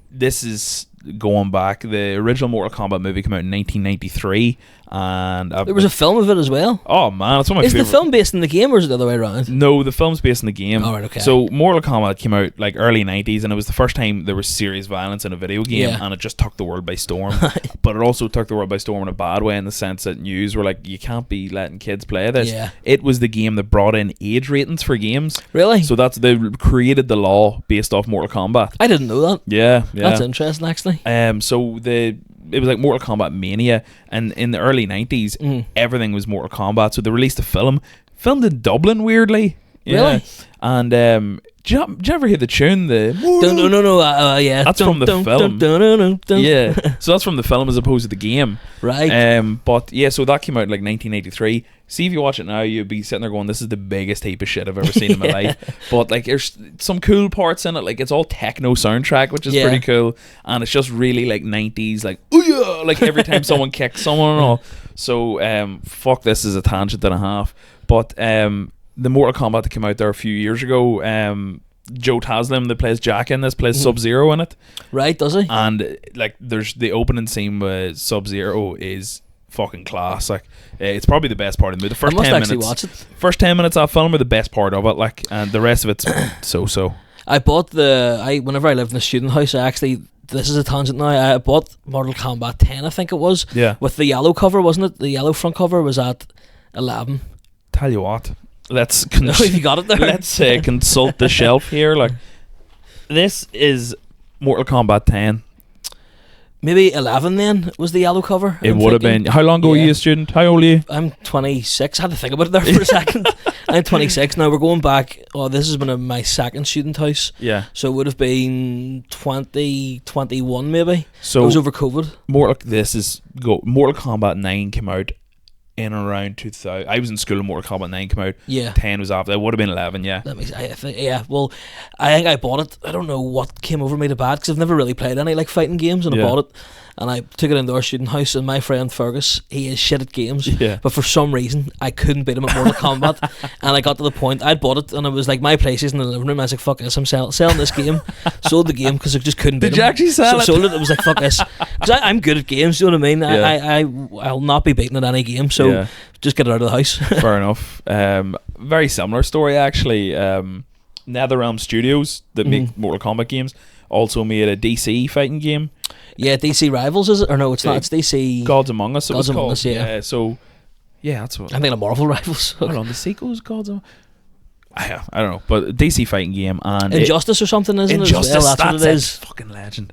This is going back. The original Mortal Kombat movie came out in 1993, and there was a film of it as well. Oh man, it's one of my favorite. Is the film based in the game or is it the other way around? No, the film's based in the game. Oh, right, okay. So Mortal Kombat came out like early 90s, and it was the first time there was serious violence in a video game, and it just took the world by storm. But it also took the world by storm in a bad way, in the sense that news were like, you can't be letting kids play this. Yeah. It was the game that brought in age ratings for games. Really? So they created the law based off Mortal Kombat. I didn't know that. Yeah. That's interesting, actually. So it was like Mortal Kombat Mania, and in the early 90s everything was Mortal Kombat, so they released a film filmed in Dublin, weirdly. Really? And did you ever hear the tune? Yeah, that's from the film. Yeah, so that's from the film as opposed to the game, right? But yeah, so that came out like 1983. See, if you watch it now, you'd be sitting there going, "This is the biggest heap of shit I've ever seen in my life." But like, there's some cool parts in it. Like, it's all techno soundtrack, which is pretty cool, and it's just really like 90s, like, ooh yeah, like every time someone kicks someone and all. So fuck, this is a tangent and a half. But the Mortal Kombat that came out there a few years ago, Joe Taslim that plays Jack in this plays Sub-Zero in it. Right, does he? And like, there's the opening scene with Sub-Zero is fucking class. Like, it's probably the best part of the movie. The first 10 minutes, watch it. First 10 minutes of that film are the best part of it. Like, and the rest of it's so. I bought whenever I lived in a student house, this is a tangent now, I bought Mortal Kombat 10, I think it was. Yeah. With the yellow cover, wasn't it? The yellow front cover was at 11. Tell you what, let's you got it there. Let's consult the shelf here. Like, this is Mortal Kombat 10. Maybe 11 then was the yellow cover. It would have been. How long ago were you a student? How old are you? I'm 26. I had to think about it there for a second. I'm 26. Now we're going back. Oh, this has been my second student house. Yeah. So it would have been 2021 maybe. So it was over COVID. Mortal Kombat 9 came out in around 2000. I was in school when Mortal Kombat 9 came out. Yeah. 10 was after. It would have been 11, yeah. Well, I think I bought it. I don't know what came over me to bad, because I've never really played any like fighting games, and I bought it. And I took it into our student house, and my friend Fergus, he is shit at games, but for some reason I couldn't beat him at Mortal Kombat. And I got to the point, I'd bought it, and it was like my PlayStation in the living room. I was like, fuck this, I'm selling this game. Sold the game because I just couldn't beat him. Did you actually sell it? Sold it. I was like, fuck this, because I'm good at games, you know what I mean? I'll not be beaten at any game, so just get it out of the house. Fair enough. Very similar story actually. NetherRealm Studios that make Mortal Kombat games also made a DC fighting game. Yeah, DC Rivals, is it? Or no, it's not. It's DC Gods Among Us. Gods Among Us, yeah. So, yeah, that's what. I think of Marvel Rivals. Hold on, the sequel's Gods Among Us. I don't know, but DC fighting game and Injustice or something, isn't Injustice, it? That's what it is. Fucking legend.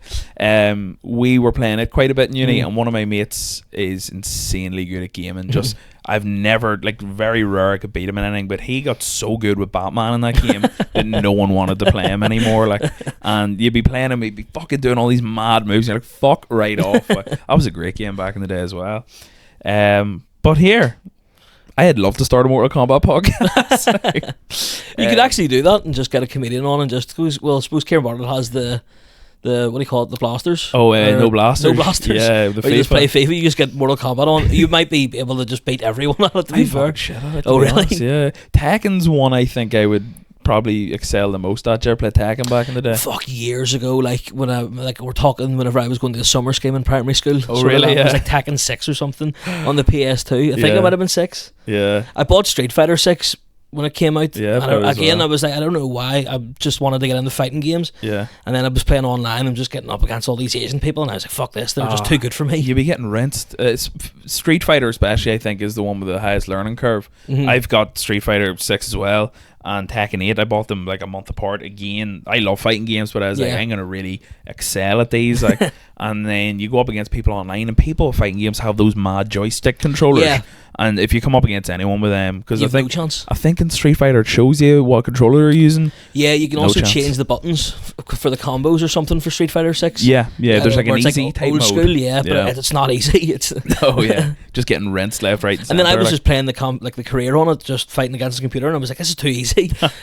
We were playing it quite a bit in uni, and one of my mates is insanely good at gaming. Just I've never, like, very rare I could beat him in anything, but he got so good with Batman in that game that no one wanted to play him anymore. Like, and you'd be playing him, he'd be fucking doing all these mad moves. You're like, fuck right off. Like, that was a great game back in the day as well. But here, I had loved to start a Mortal Kombat podcast. You could actually do that and just get a comedian on and just goes. Well, I suppose Kieran Bartlett has the what do you call it? The blasters. Oh, no blasters. No blasters. Yeah, the FIFA. You just play FIFA. You just get Mortal Kombat on. You might be able to just beat everyone on it. To be fair. Oh, really? Honest, yeah. Tekken's one I think I would probably excel the most at. Did you ever play Tekken back in the day? Fuck, years ago, like when we're talking whenever I was going to the summer scheme in primary school. Oh, really? It was like Tekken 6 or something on the PS2. I think it might have been 6. Yeah. I bought Street Fighter 6 when it came out. Yeah. And I was like, I don't know why. I just wanted to get into fighting games. Yeah. And then I was playing online and just getting up against all these Asian people, and I was like, fuck this. They're just too good for me. You'd be getting rinsed. Street Fighter especially, I think, is the one with the highest learning curve. I've got Street Fighter 6 as well. And Tekken 8, I bought them like a month apart. Again, I love fighting games, but I was like, I'm going to really excel at these. Like, and then you go up against people online, and people with fighting games have those mad joystick controllers. Yeah. And if you come up against anyone with them, because I think, no chance. I think in Street Fighter it shows you what controller you're using. Yeah, you can also change the buttons for the combos or something for Street Fighter 6. Yeah. There's like an easy type old mode. School, but it's not easy. It's just getting rinsed left, right, and then I was just playing the career on it, just fighting against the computer, and I was like, this is too easy.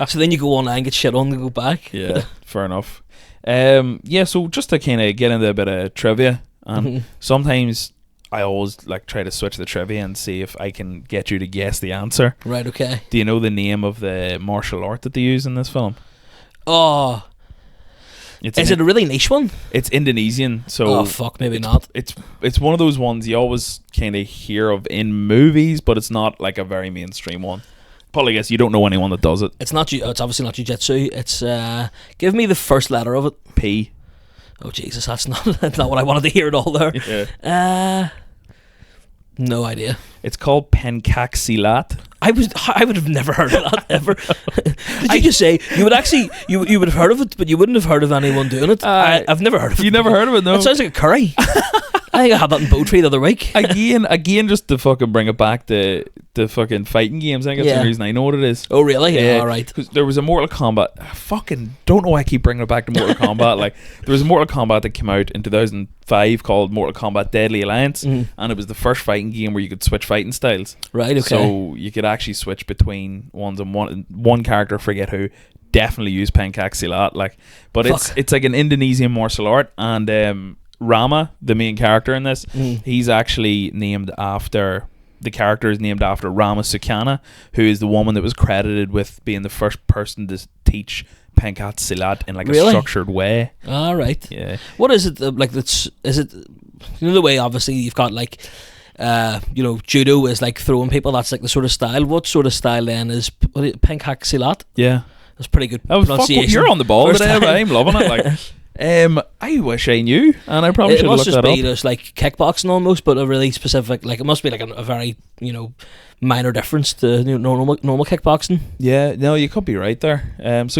So then you go online, get shit on, and go back. Yeah, fair enough. So just to kind of get into a bit of trivia, and sometimes I always like try to switch the trivia and see if I can get you to guess the answer. Right, okay. Do you know the name of the martial art that they use in this film? Oh, is it a really niche one? It's Indonesian, so maybe not. It's one of those ones you always kind of hear of in movies, but it's not like a very mainstream one. Probably guess you don't know anyone that does it. It's not. It's obviously not jiu-jitsu. It's give me the first letter of it. P. Oh Jesus, that's not what I wanted to hear at all there. Yeah. No idea. It's called Pencak Silat. I would have never heard of that ever. Did you just say you would actually you would have heard of it, but you wouldn't have heard of anyone doing it? I've never heard of it. You never heard of it? No. It sounds like a curry. I think I had that in Bowtree the other week. Again, just to fucking bring it back to fucking fighting games. I think that's the reason I know what it is. Oh, really? Yeah, all right. Because there was a Mortal Kombat. I fucking don't know why I keep bringing it back to Mortal Kombat. Like, there was a Mortal Kombat that came out in 2005 called Mortal Kombat Deadly Alliance, and it was the first fighting game where you could switch fighting styles. Right. Okay. So you could actually switch between ones, and one character, forget who, definitely use Pencak Silat. Like, but it's like an Indonesian martial art, and Rama, the main character in this, he's actually named after. The character is named after Rama Sukarno, who is the woman that was credited with being the first person to teach Pencak Silat in like a structured way. All right. Yeah. What is it like? Is it the way? Obviously, you've got like, judo is like throwing people. That's like the sort of style. What sort of style then is Pencak Silat? Yeah, that's pretty good pronunciation. You're on the ball today. I'm loving it. Like. I wish I knew, and I probably should have looked that up. It must just be just like kickboxing almost, but a really specific. Like it must be like a very minor difference to normal kickboxing. Yeah, no, you could be right there. That's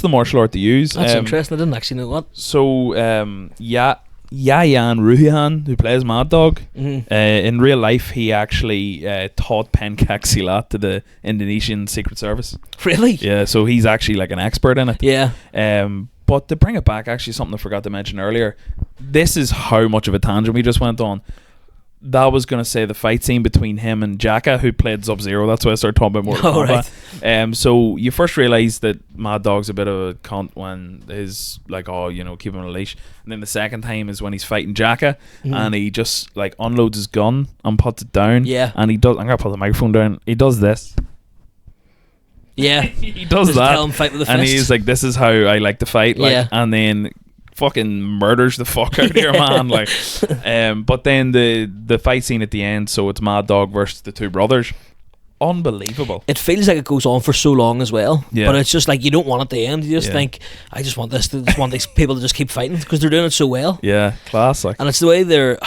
the martial art they use. That's interesting. I didn't actually know that. So Yayan Ruhian, who plays Mad Dog, in real life he actually taught Pencak Silat to the Indonesian Secret Service. Really? Yeah, so he's actually like an expert in it. Yeah. But to bring it back, actually something I forgot to mention earlier, this is how much of a tangent we just went on. That was going to say the fight scene between him and Jacka, who played Sub-Zero. That's why I started talking about Mortal Kombat. Right. So you first realise that Mad Dog's a bit of a cunt when he's like, keep him on a leash. And then the second time is when he's fighting Jacka, and he just like unloads his gun and puts it down. Yeah. And he does. I'm gonna put the microphone down. He does this. Yeah, he does just that, tell him fight with the and fist. he's like, "This is how I like to fight." Like, and then fucking murders the fuck out of your man. Like, but then the fight scene at the end, so it's Mad Dog versus the two brothers, unbelievable. It feels like it goes on for so long as well. Yeah. But it's just like you don't want it to end. You just think, I just want this. I just want these people to just keep fighting because they're doing it so well. Yeah, classic. And it's the way they're.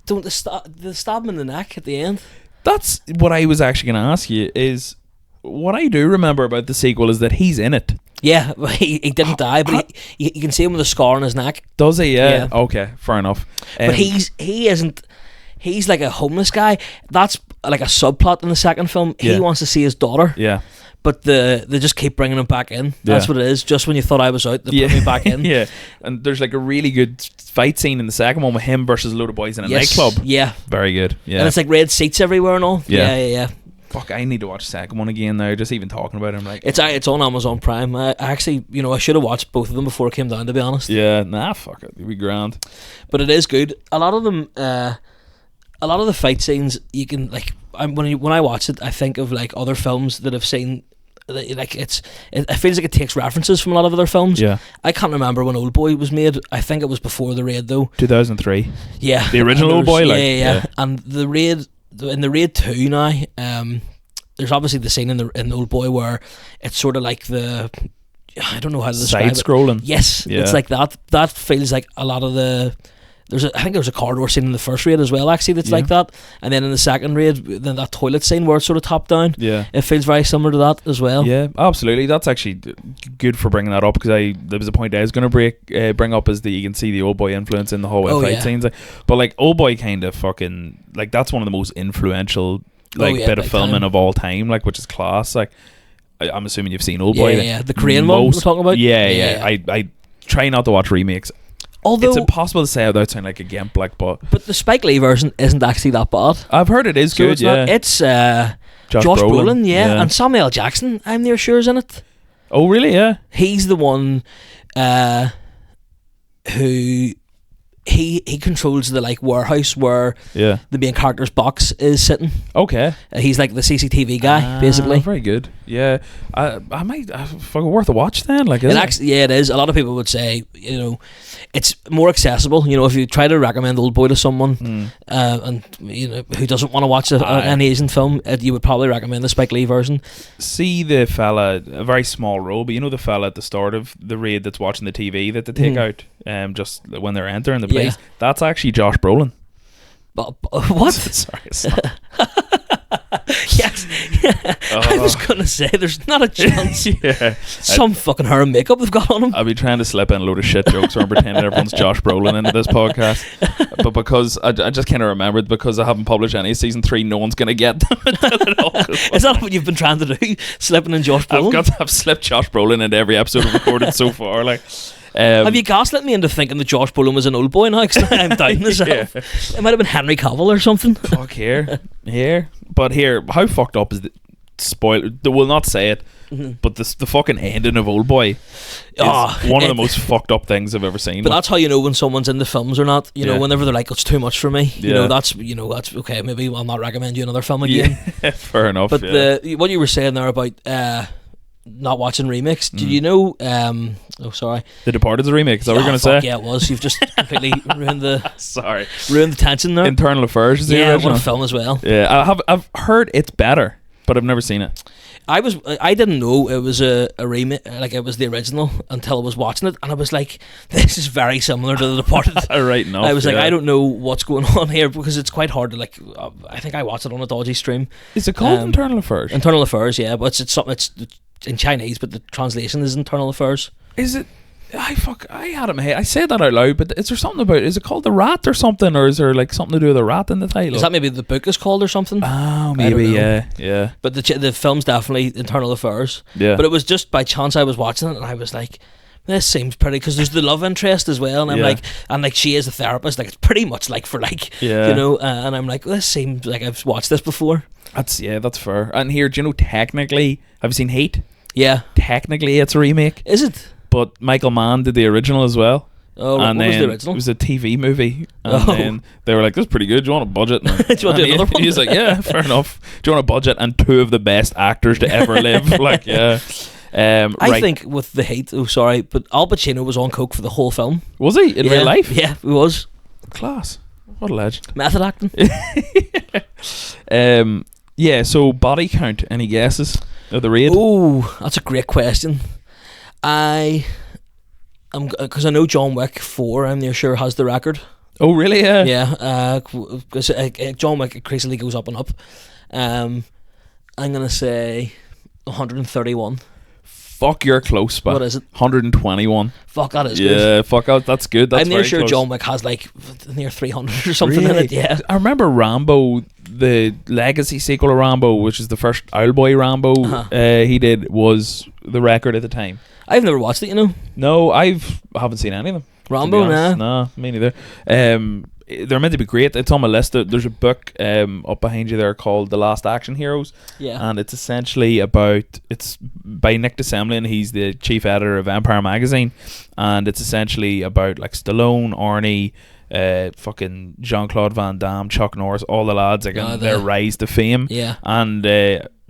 Don't they stab him in the neck at the end? That's what I was actually going to ask you. Is what I do remember about the sequel is that he's in it. Yeah, he didn't die, but you can see him with a scar on his neck. Does he? Yeah. Okay, fair enough. But he isn't. He's like a homeless guy. That's like a subplot in the second film. He wants to see his daughter. Yeah. But they just keep bringing him back in. That's what it is. Just when you thought I was out, they put me back in. Yeah. And there's like a really good fight scene in the second one with him versus a load of boys in a nightclub. Yeah. Very good. Yeah. And it's like red seats everywhere and all. Yeah. Fuck, I need to watch the second one again now. Just even talking about it, I'm like, it's on Amazon Prime. I actually, I should have watched both of them before it came down, to be honest. Yeah, fuck it. It'd be grand. But it is good. A lot of them, a lot of the fight scenes, you can like. When I watch it, I think of like other films that I've seen. Like it feels like it takes references from a lot of other films. Yeah. I can't remember when Old Boy was made. I think it was before The Raid though. 2003. Yeah. The original Old Boy. Yeah. And The Raid. In The Raid 2 now, there's obviously the scene in the Old Boy where it's sort of like the, I don't know how to describe it. Side-scrolling. Yes, it's like that. That feels like a lot of the. I think there's a corridor scene in the first Raid as well, actually, that's like that. And then in the second Raid, then that toilet scene where it's sort of top down. Yeah, it feels very similar to that as well. Yeah, absolutely. That's actually good for bringing that up because there was a point I was going to bring up is that you can see the Old Boy influence in the whole fight scenes. But like Old Boy kind of fucking like that's one of the most influential bit of filming of all time, like which is class. Like I'm assuming you've seen Old Boy. Yeah, the Korean one we're talking about. Yeah. I try not to watch remakes. Although it's impossible to say without sounding like a gimp, like, but the Spike Lee version isn't actually that bad. I've heard it is good. It's Josh Brolin, and Samuel Jackson. I'm near sure is in it. Oh, really? Yeah. He's the one who he controls the like warehouse where the main character's box is sitting. Okay. He's like the CCTV guy, basically. Very good. Yeah. I might fucking worth a watch then. Like, it is. A lot of people would say, it's more accessible. If you try to recommend Old Boy to someone, and who doesn't want to watch an Asian film, you would probably recommend the Spike Lee version. See the fella, a very small role, but the fella at the start of the Raid that's watching the TV that they take out, just when they're entering the place. That's actually Josh Brolin. But what? Sorry. Yes. I was gonna say there's not a chance. Some fucking hair and makeup they've got on him. I'll be trying to slip in a load of shit jokes where I'm pretending everyone's Josh Brolin into this podcast, but because I just kind of remembered because I haven't published any season 3, no one's gonna get them. Is that what you've been trying to do? Slipping in Josh Brolin? I've slipped Josh Brolin into every episode I've recorded so far. Like. Have you gaslit me into thinking that Josh Brolin was an Old Boy now? Because I'm doubting myself. It might have been Henry Cavill or something. Fuck here. But here, how fucked up is the spoiler? They will not say it, but the fucking ending of Old Boy is one of the most fucked up things I've ever seen. But that's how you know when someone's into films or not. Whenever they're like, it's too much for me. That's okay. Maybe I'll not recommend you another film again. Yeah, fair enough. But what you were saying there about not watching remakes. Did you know? Sorry. The Departed's a remake. Is that what you're going to say? Yeah, it was. You've just completely ruined the. Sorry. Ruined the tension there. Internal Affairs is the original. What a film as well. Yeah, I've heard it's better, but I've never seen it. I didn't know it was a remake, like it was the original until I was watching it, and I was like, this is very similar to The Departed. Right enough. I was like, I don't know what's going on here because it's quite hard to like. I think I watched it on a dodgy stream. Is it called Internal Affairs? Internal Affairs, yeah, but it's something. It's in Chinese, but the translation is Internal Affairs. Is it? I had it in my head. I said that out loud, but is there something about it? Is it called The Rat or something, or is there like something to do with a rat in the title? Is that maybe the book is called or something? Oh, maybe, yeah. But the film's definitely Internal Affairs. Yeah. But it was just by chance I was watching it, and I was like, this seems pretty, because there's the love interest as well, and I'm like, and like she is a therapist, like it's pretty much like for like, and I'm like, this seems like I've watched this before. That's fair. And here, do you know, technically, have you seen Heat? Yeah. Technically, it's a remake. Is it? But Michael Mann did the original as well. Oh, and what was the original? It was a TV movie. And then they were like, this is pretty good. Do you want a budget? Do you want to do another one? He's like, yeah, fair enough. Do you want a budget and 2 of the best actors to ever live? Like, yeah. I think with the Heat, but Al Pacino was on coke for the whole film. Was he? In real life? Yeah, he was. Class. What a legend. Method acting. Yeah, so body count, any guesses of the raid? Oh, that's a great question. Because I know John Wick 4, I'm near sure, has the record. Oh, really? Yeah. Yeah, because John Wick increasingly goes up and up. I'm going to say 131. Fuck, you're close, but What is it? 121. Fuck, that is good. Yeah, fuck out. That's good. That's I'm near very sure close. John Wick has like near 300 or something in Really? it. Yeah. I remember Rambo, the legacy sequel of Rambo, which is the first Owlboy Rambo he did, was the record at the time. I've never watched it, you know. No, I haven't seen any of them. Rambo, nah. No, me neither. They're meant to be great. It's on my list. There's a book up behind you there called The Last Action Heroes. Yeah. And it's essentially it's by Nick DeSemlin. He's the chief editor of Empire magazine, and it's essentially about like Stallone, Arnie, fucking Jean-Claude Van Damme, Chuck Norris, all the lads, like, and their rise to fame. Yeah. And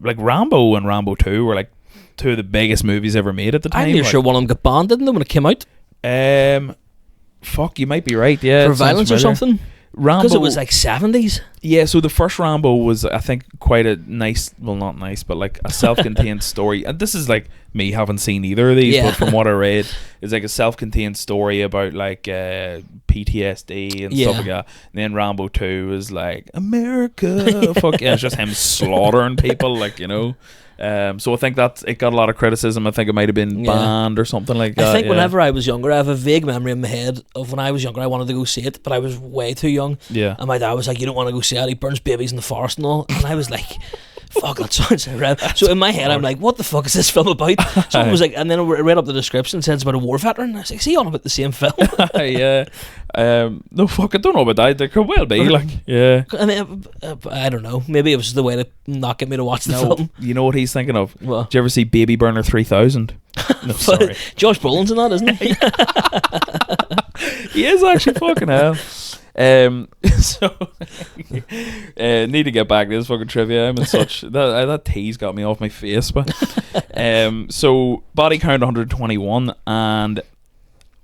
like Rambo and Rambo 2 were like two of the biggest movies ever made at the time. I'm near sure one of them got banned, didn't they, when it came out? Fuck, you might be right. Yeah, for violence or something. Rambo, Because it was like 70s. Yeah, so the first Rambo was, I think, quite a nice, well, not nice, but like a self-contained story. And this is like me haven't seen either of these, but from what I read, it's like a self-contained story about like PTSD and stuff like that. And then Rambo 2 is like America, fuck yeah, it's just him slaughtering people, like, you know. So I think that it got a lot of criticism. I think it might have been banned or something like that. I think whenever I was younger, I have a vague memory in my head of when I was younger, I wanted to go see it, but I was way too young. Yeah. And my dad was like, "You don't want to go see it. He burns babies in the forest and all." And I was like, "Fuck, that sounds rad." So in my head, I'm like, "What the fuck is this film about?" Someone was like, and then I read up the description and said it's about a war veteran. And I was like, "Is he on about the same film?" Yeah. No, fuck, I don't know about that. There could well be, like, yeah. I mean, I don't know. Maybe it was the way to not get me to watch the film. You know what he's thinking of? What? Did you ever see Baby Burner 3000? No, sorry. Josh Brolin's in that, isn't he? He is actually, fucking hell. So need to get back to this fucking trivia. I'm in such that tease got me off my face, but so body count 121, and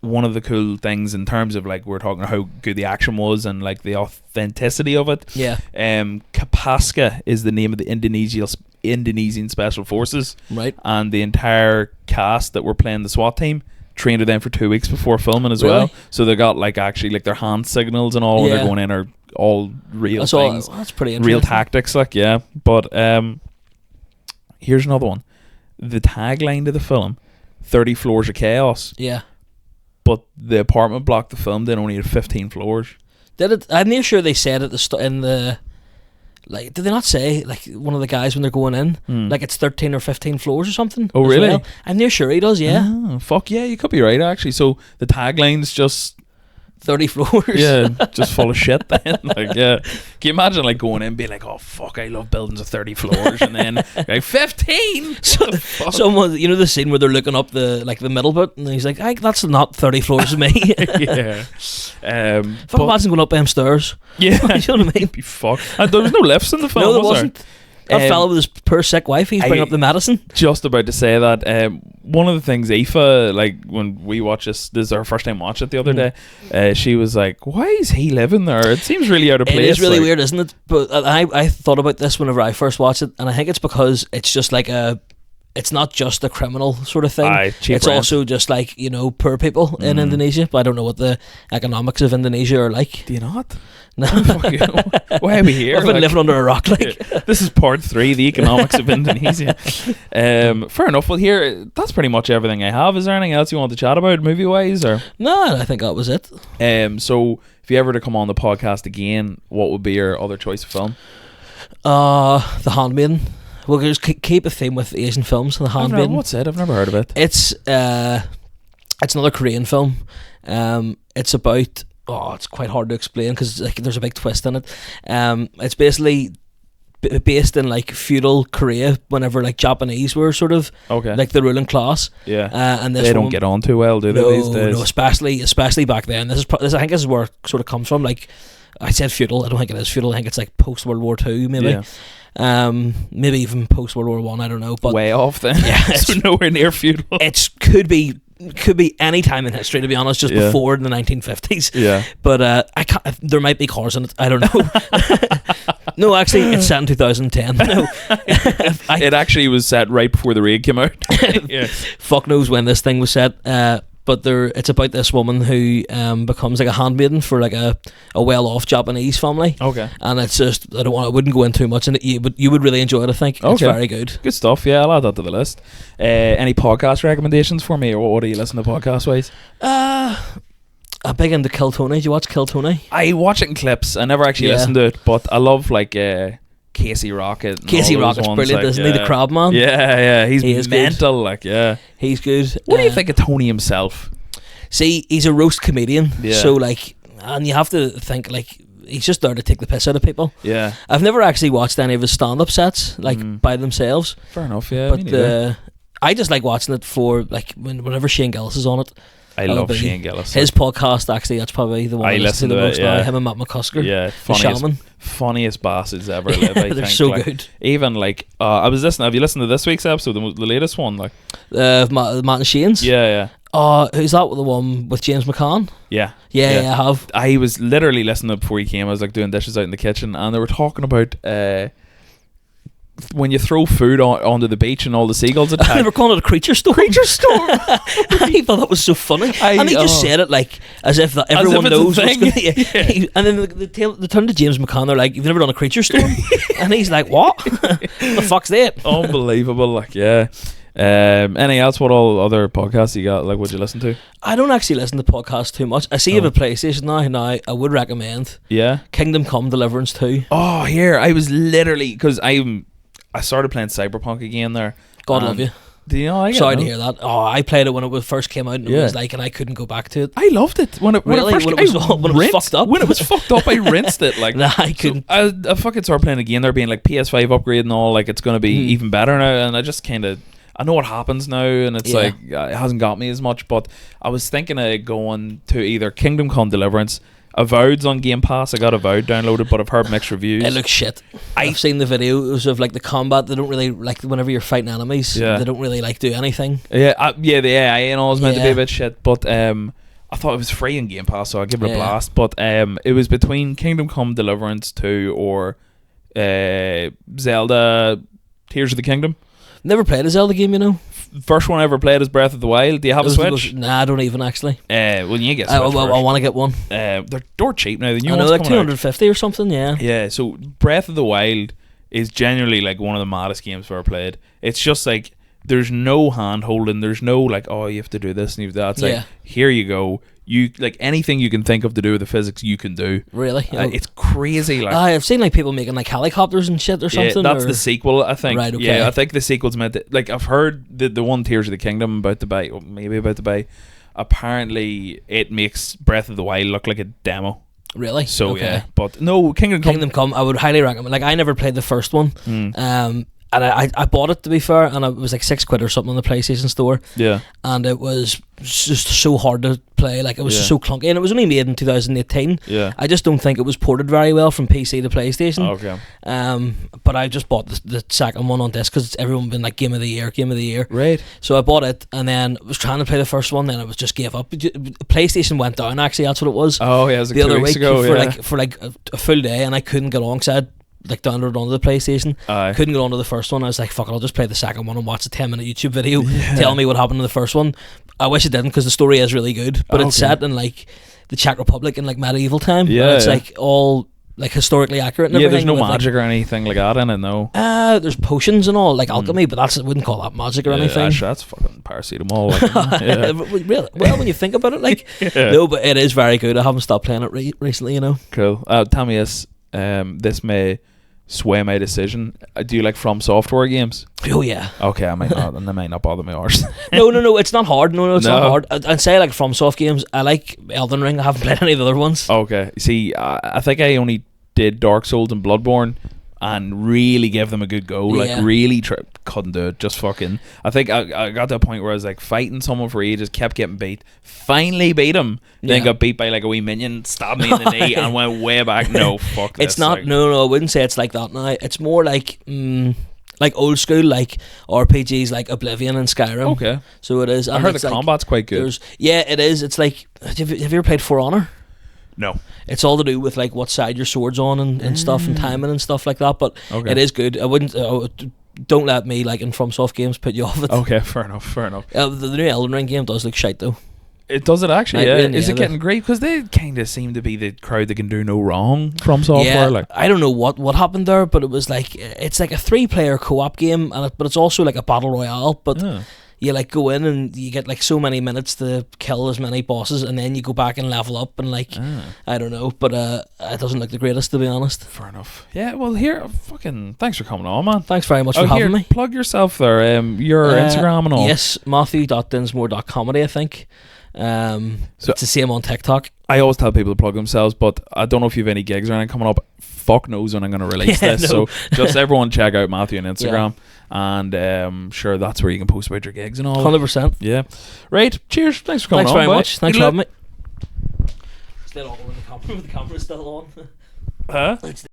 one of the cool things in terms of like we're talking how good the action was and like the authenticity of it. Yeah. Capaska is the name of the Indonesian Special Forces, right? And the entire cast that were playing the SWAT team trained with them for 2 weeks before filming as well. So they got like actually like their hand signals and all when they're going in are all real things. That's pretty interesting. Real tactics, like, yeah. But here's another one. The tagline to the film: 30 floors of chaos. Yeah. But the apartment block the film did only had 15 floors. Did it? I'm near sure they said at the in the, like, did they not say, like, one of the guys when they're going in, like it's 13 or 15 floors or something? Oh, really? Well? I'm near sure he does, yeah. Oh, fuck yeah, you could be right, actually. So the tagline's just 30 floors. Yeah, just full of shit then. Like, yeah. Can you imagine like going in being like, oh fuck, I love buildings of 30 floors, and then like 15. So someone, you know the scene where they're looking up the middle bit, and he's like, that's not 30 floors of me. Yeah. If I imagine going up them stairs. Yeah. You know what I mean? Be fucked. And there was no lifts in the film. No, there wasn't. That fella with his poor sick wife, he's bringing up the medicine. Just about to say that. One of the things Aoife, like when we watch this is our first time watch it the other day, she was like, why is he living there? It seems really out of place. It is really weird, isn't it? But I thought about this whenever I first watched it, and I think it's because it's just like it's not just a criminal sort of thing. It's also just like, you know, poor people in Indonesia. But I don't know what the economics of Indonesia are like. Do you not? No. Why are we here? I've been living under a rock. Like, this is part 3, the economics of Indonesia. Fair enough. Well, here, that's pretty much everything I have. Is there anything else you want to chat about movie wise, or? No, I think that was it. So if you ever to come on the podcast again, what would be your other choice of film? The Handmaiden. We'll just keep a theme with Asian films. The Handmaiden. What's it? I've never heard of it. It's another Korean film. It's about. Oh, it's quite hard to explain because like, there's a big twist in it. It's basically based in like feudal Korea, whenever like Japanese were sort of like the ruling class. Yeah, and this they don't get on too well, do they? These days? No, especially back then. This is I think this is where it sort of comes from. Like I said, feudal. I don't think it is feudal. I think it's like post World War II, maybe. Yeah. Maybe even post World War One. I don't know. But way off then. Yeah, so nowhere near feudal. It could be any time in history, to be honest, just before the 1950s. Yeah. But there might be cars in it. I don't know. No, actually, it's set in 2010. No, It actually was set right before the raid came out. Yeah. Fuck knows when this thing was set. But it's about this woman who becomes like a handmaiden for like a well-off Japanese family. Okay. And it's just I wouldn't go in too much in it, but you would really enjoy it. I think it's very good. Good stuff. Yeah, I'll add that to the list. Any podcast recommendations for me, or what do you listen to podcast wise? I'm big into Kill Tony. Do you watch Kill Tony? I watch it in clips. I never actually listen to it, but I love like Casey Rocket. Casey Rocket's brilliant, isn't he? The crab man. Yeah, he is mental. Good. Like, yeah, he's good. What do you think of Tony himself? See, he's a roast comedian. Yeah. So like, and you have to think like he's just there to take the piss out of people. Yeah. I've never actually watched any of his stand-up sets like by themselves. Fair enough. Yeah. But I just like watching it for like whenever Shane Gillis is on it. I love Shane Gillis. His podcast, actually, that's probably the one I listen to the most now. Him and Matt McCusker. Yeah, funniest bastards ever live. I They're think. so good. Even like, I was listening. Have you listened to this week's episode, the latest one? Like, Matt and Shane's. Yeah. Who's that? The one with James McCann? Yeah, I have. I was literally listening to it before he came. I was like doing dishes out in the kitchen, and they were talking about when you throw food onto the beach and all the seagulls attack. They were calling it a creature storm. Creature storm. I thought that was so funny. And he just said it like as if that everyone knows what's going to. And then they turn to James McCann. They're like, "You've never done a creature storm?" And he's like, "What? The fuck's that?" Unbelievable. Like, yeah. Any else? What all other podcasts you got? Like, would you listen to? I don't actually listen to podcasts too much. I see you have a PlayStation now. I would recommend. Yeah. Kingdom Come Deliverance 2. Oh, here I was literally because I started playing Cyberpunk again there. God love you. Do you know? Sorry to hear that. Oh, I played it when it first came out, and it was like, and I couldn't go back to it. I loved it when it was fucked up. When it was fucked up, I rinsed it. Like, nah, I couldn't. So I fucking started playing again. There being like PS5 upgrade and all. Like, it's going to be even better now, and I just kind of. I know what happens now, and it's like it hasn't got me as much. But I was thinking of going to either Kingdom Come Deliverance. Avowed's on Game Pass. I got Avowed downloaded, but I've heard mixed reviews. It looks shit. I've seen the videos of like the combat. They don't really like whenever you're fighting enemies. They don't really like do anything. Yeah, the AI and all is meant to be a bit shit, but I thought it was free in Game Pass, so I'll give it a blast. But it was between Kingdom Come Deliverance 2 or Zelda Tears of the Kingdom. Never played a Zelda game, you know. First one I ever played is Breath of the Wild. Do you have a Switch? Nah, I don't even actually. Well, you get a Switch I want to get one. They're cheap now. The new one's one's like 250 or something. Yeah. Yeah. So Breath of the Wild is genuinely like one of the maddest games I've ever played. It's just like there's no hand holding. There's no like, oh, you have to do this and you have that. It's like, here you go. You like anything you can think of to do with the physics, you can do. Really? It's crazy. Like I've seen like people making like helicopters and shit or something. Yeah, that's the sequel, I think. Right. Okay. Yeah, I think the sequel's meant to, like I've heard the one Tears of the Kingdom about to buy. Apparently, it makes Breath of the Wild look like a demo. Really? So yeah, but no, Kingdom Come. I would highly recommend. Like I never played the first one. And I bought it, to be fair, and it was like £6 or something on the PlayStation Store. Yeah. And it was just so hard to play. Like, it was so clunky. And it was only made in 2018. Yeah. I just don't think it was ported very well from PC to PlayStation. Okay. But I just bought the second one on disc because everyone been like, Game of the Year. Right. So I bought it, and then was trying to play the first one, then I was just gave up. PlayStation went down, actually, that's what it was. Oh, yeah, it was like the other weeks week ago, for a full day, and I couldn't get on because I had like downloaded onto the PlayStation. Couldn't get onto the first one. I was like, fuck it, I'll just play the second one and watch a 10-minute YouTube video tell me what happened in the first one. I wish it didn't because the story is really good, but it's set in like the Czech Republic in like medieval time. Yeah, and it's like all like historically accurate and everything. There's no magic or anything like that in it, no. There's potions and all, like alchemy, but I wouldn't call that magic or anything. That's fucking paracetamol. Like, really? Well, when you think about it, like no, but it is very good. I haven't stopped playing it recently, you know. Cool. Tell me this. This may sway my decision. Do you like From Software games? Oh yeah. Okay, I might not, and they might not bother my arse. No, it's not hard. No, it's not hard. I'd say like From Soft games. I like Elden Ring. I haven't played any of the other ones. Okay, see, I think I only did Dark Souls and Bloodborne, and really gave them a good go. Like really couldn't do it. Just fucking. I think I got to a point where I was like fighting someone for ages, kept getting beat. Finally beat him. Then got beat by like a wee minion, stabbed me in the knee, and went way back. No, fuck this. It's not. Like, no. I wouldn't say it's like that now. It's more like old school, like RPGs, like Oblivion and Skyrim. Okay. So it is. I heard the combat's quite good. Yeah, it is. It's like have you ever played For Honor? No. It's all to do with like what side your sword's on and stuff and timing and stuff like that. But Okay. it is good. I wouldn't. Don't let me like in FromSoft games put you off it. Okay, fair enough. The new Elden Ring game does look shite though. It does it actually. Like, Yeah. really, Is it yeah, getting great? Because they kind of seem to be the crowd that can do no wrong from software. Like, I don't know what happened there, but it was like it's like a 3-player co-op game, but it's also like a battle royale. But you like go in and you get like so many minutes to kill as many bosses, and then you go back and level up and like I don't know, but it doesn't look the greatest to be honest. fair enough. Yeah. Well, here, fucking thanks for coming on, man. Thanks very much for having me. Plug yourself there. Your Instagram and all. Yes, Matthew.Dinsmore.comedy, I think. So it's the same on TikTok. I always tell people to plug themselves, but I don't know if you have any gigs or anything coming up. Fuck knows when I'm going to release this. No. So just everyone check out Matthew on Instagram, and sure, that's where you can post about your gigs and all. 100%. Yeah. Right. Cheers. Thanks for coming Thanks on. very bye. much. Thanks for having me. Still on with the camera still on. Huh? It's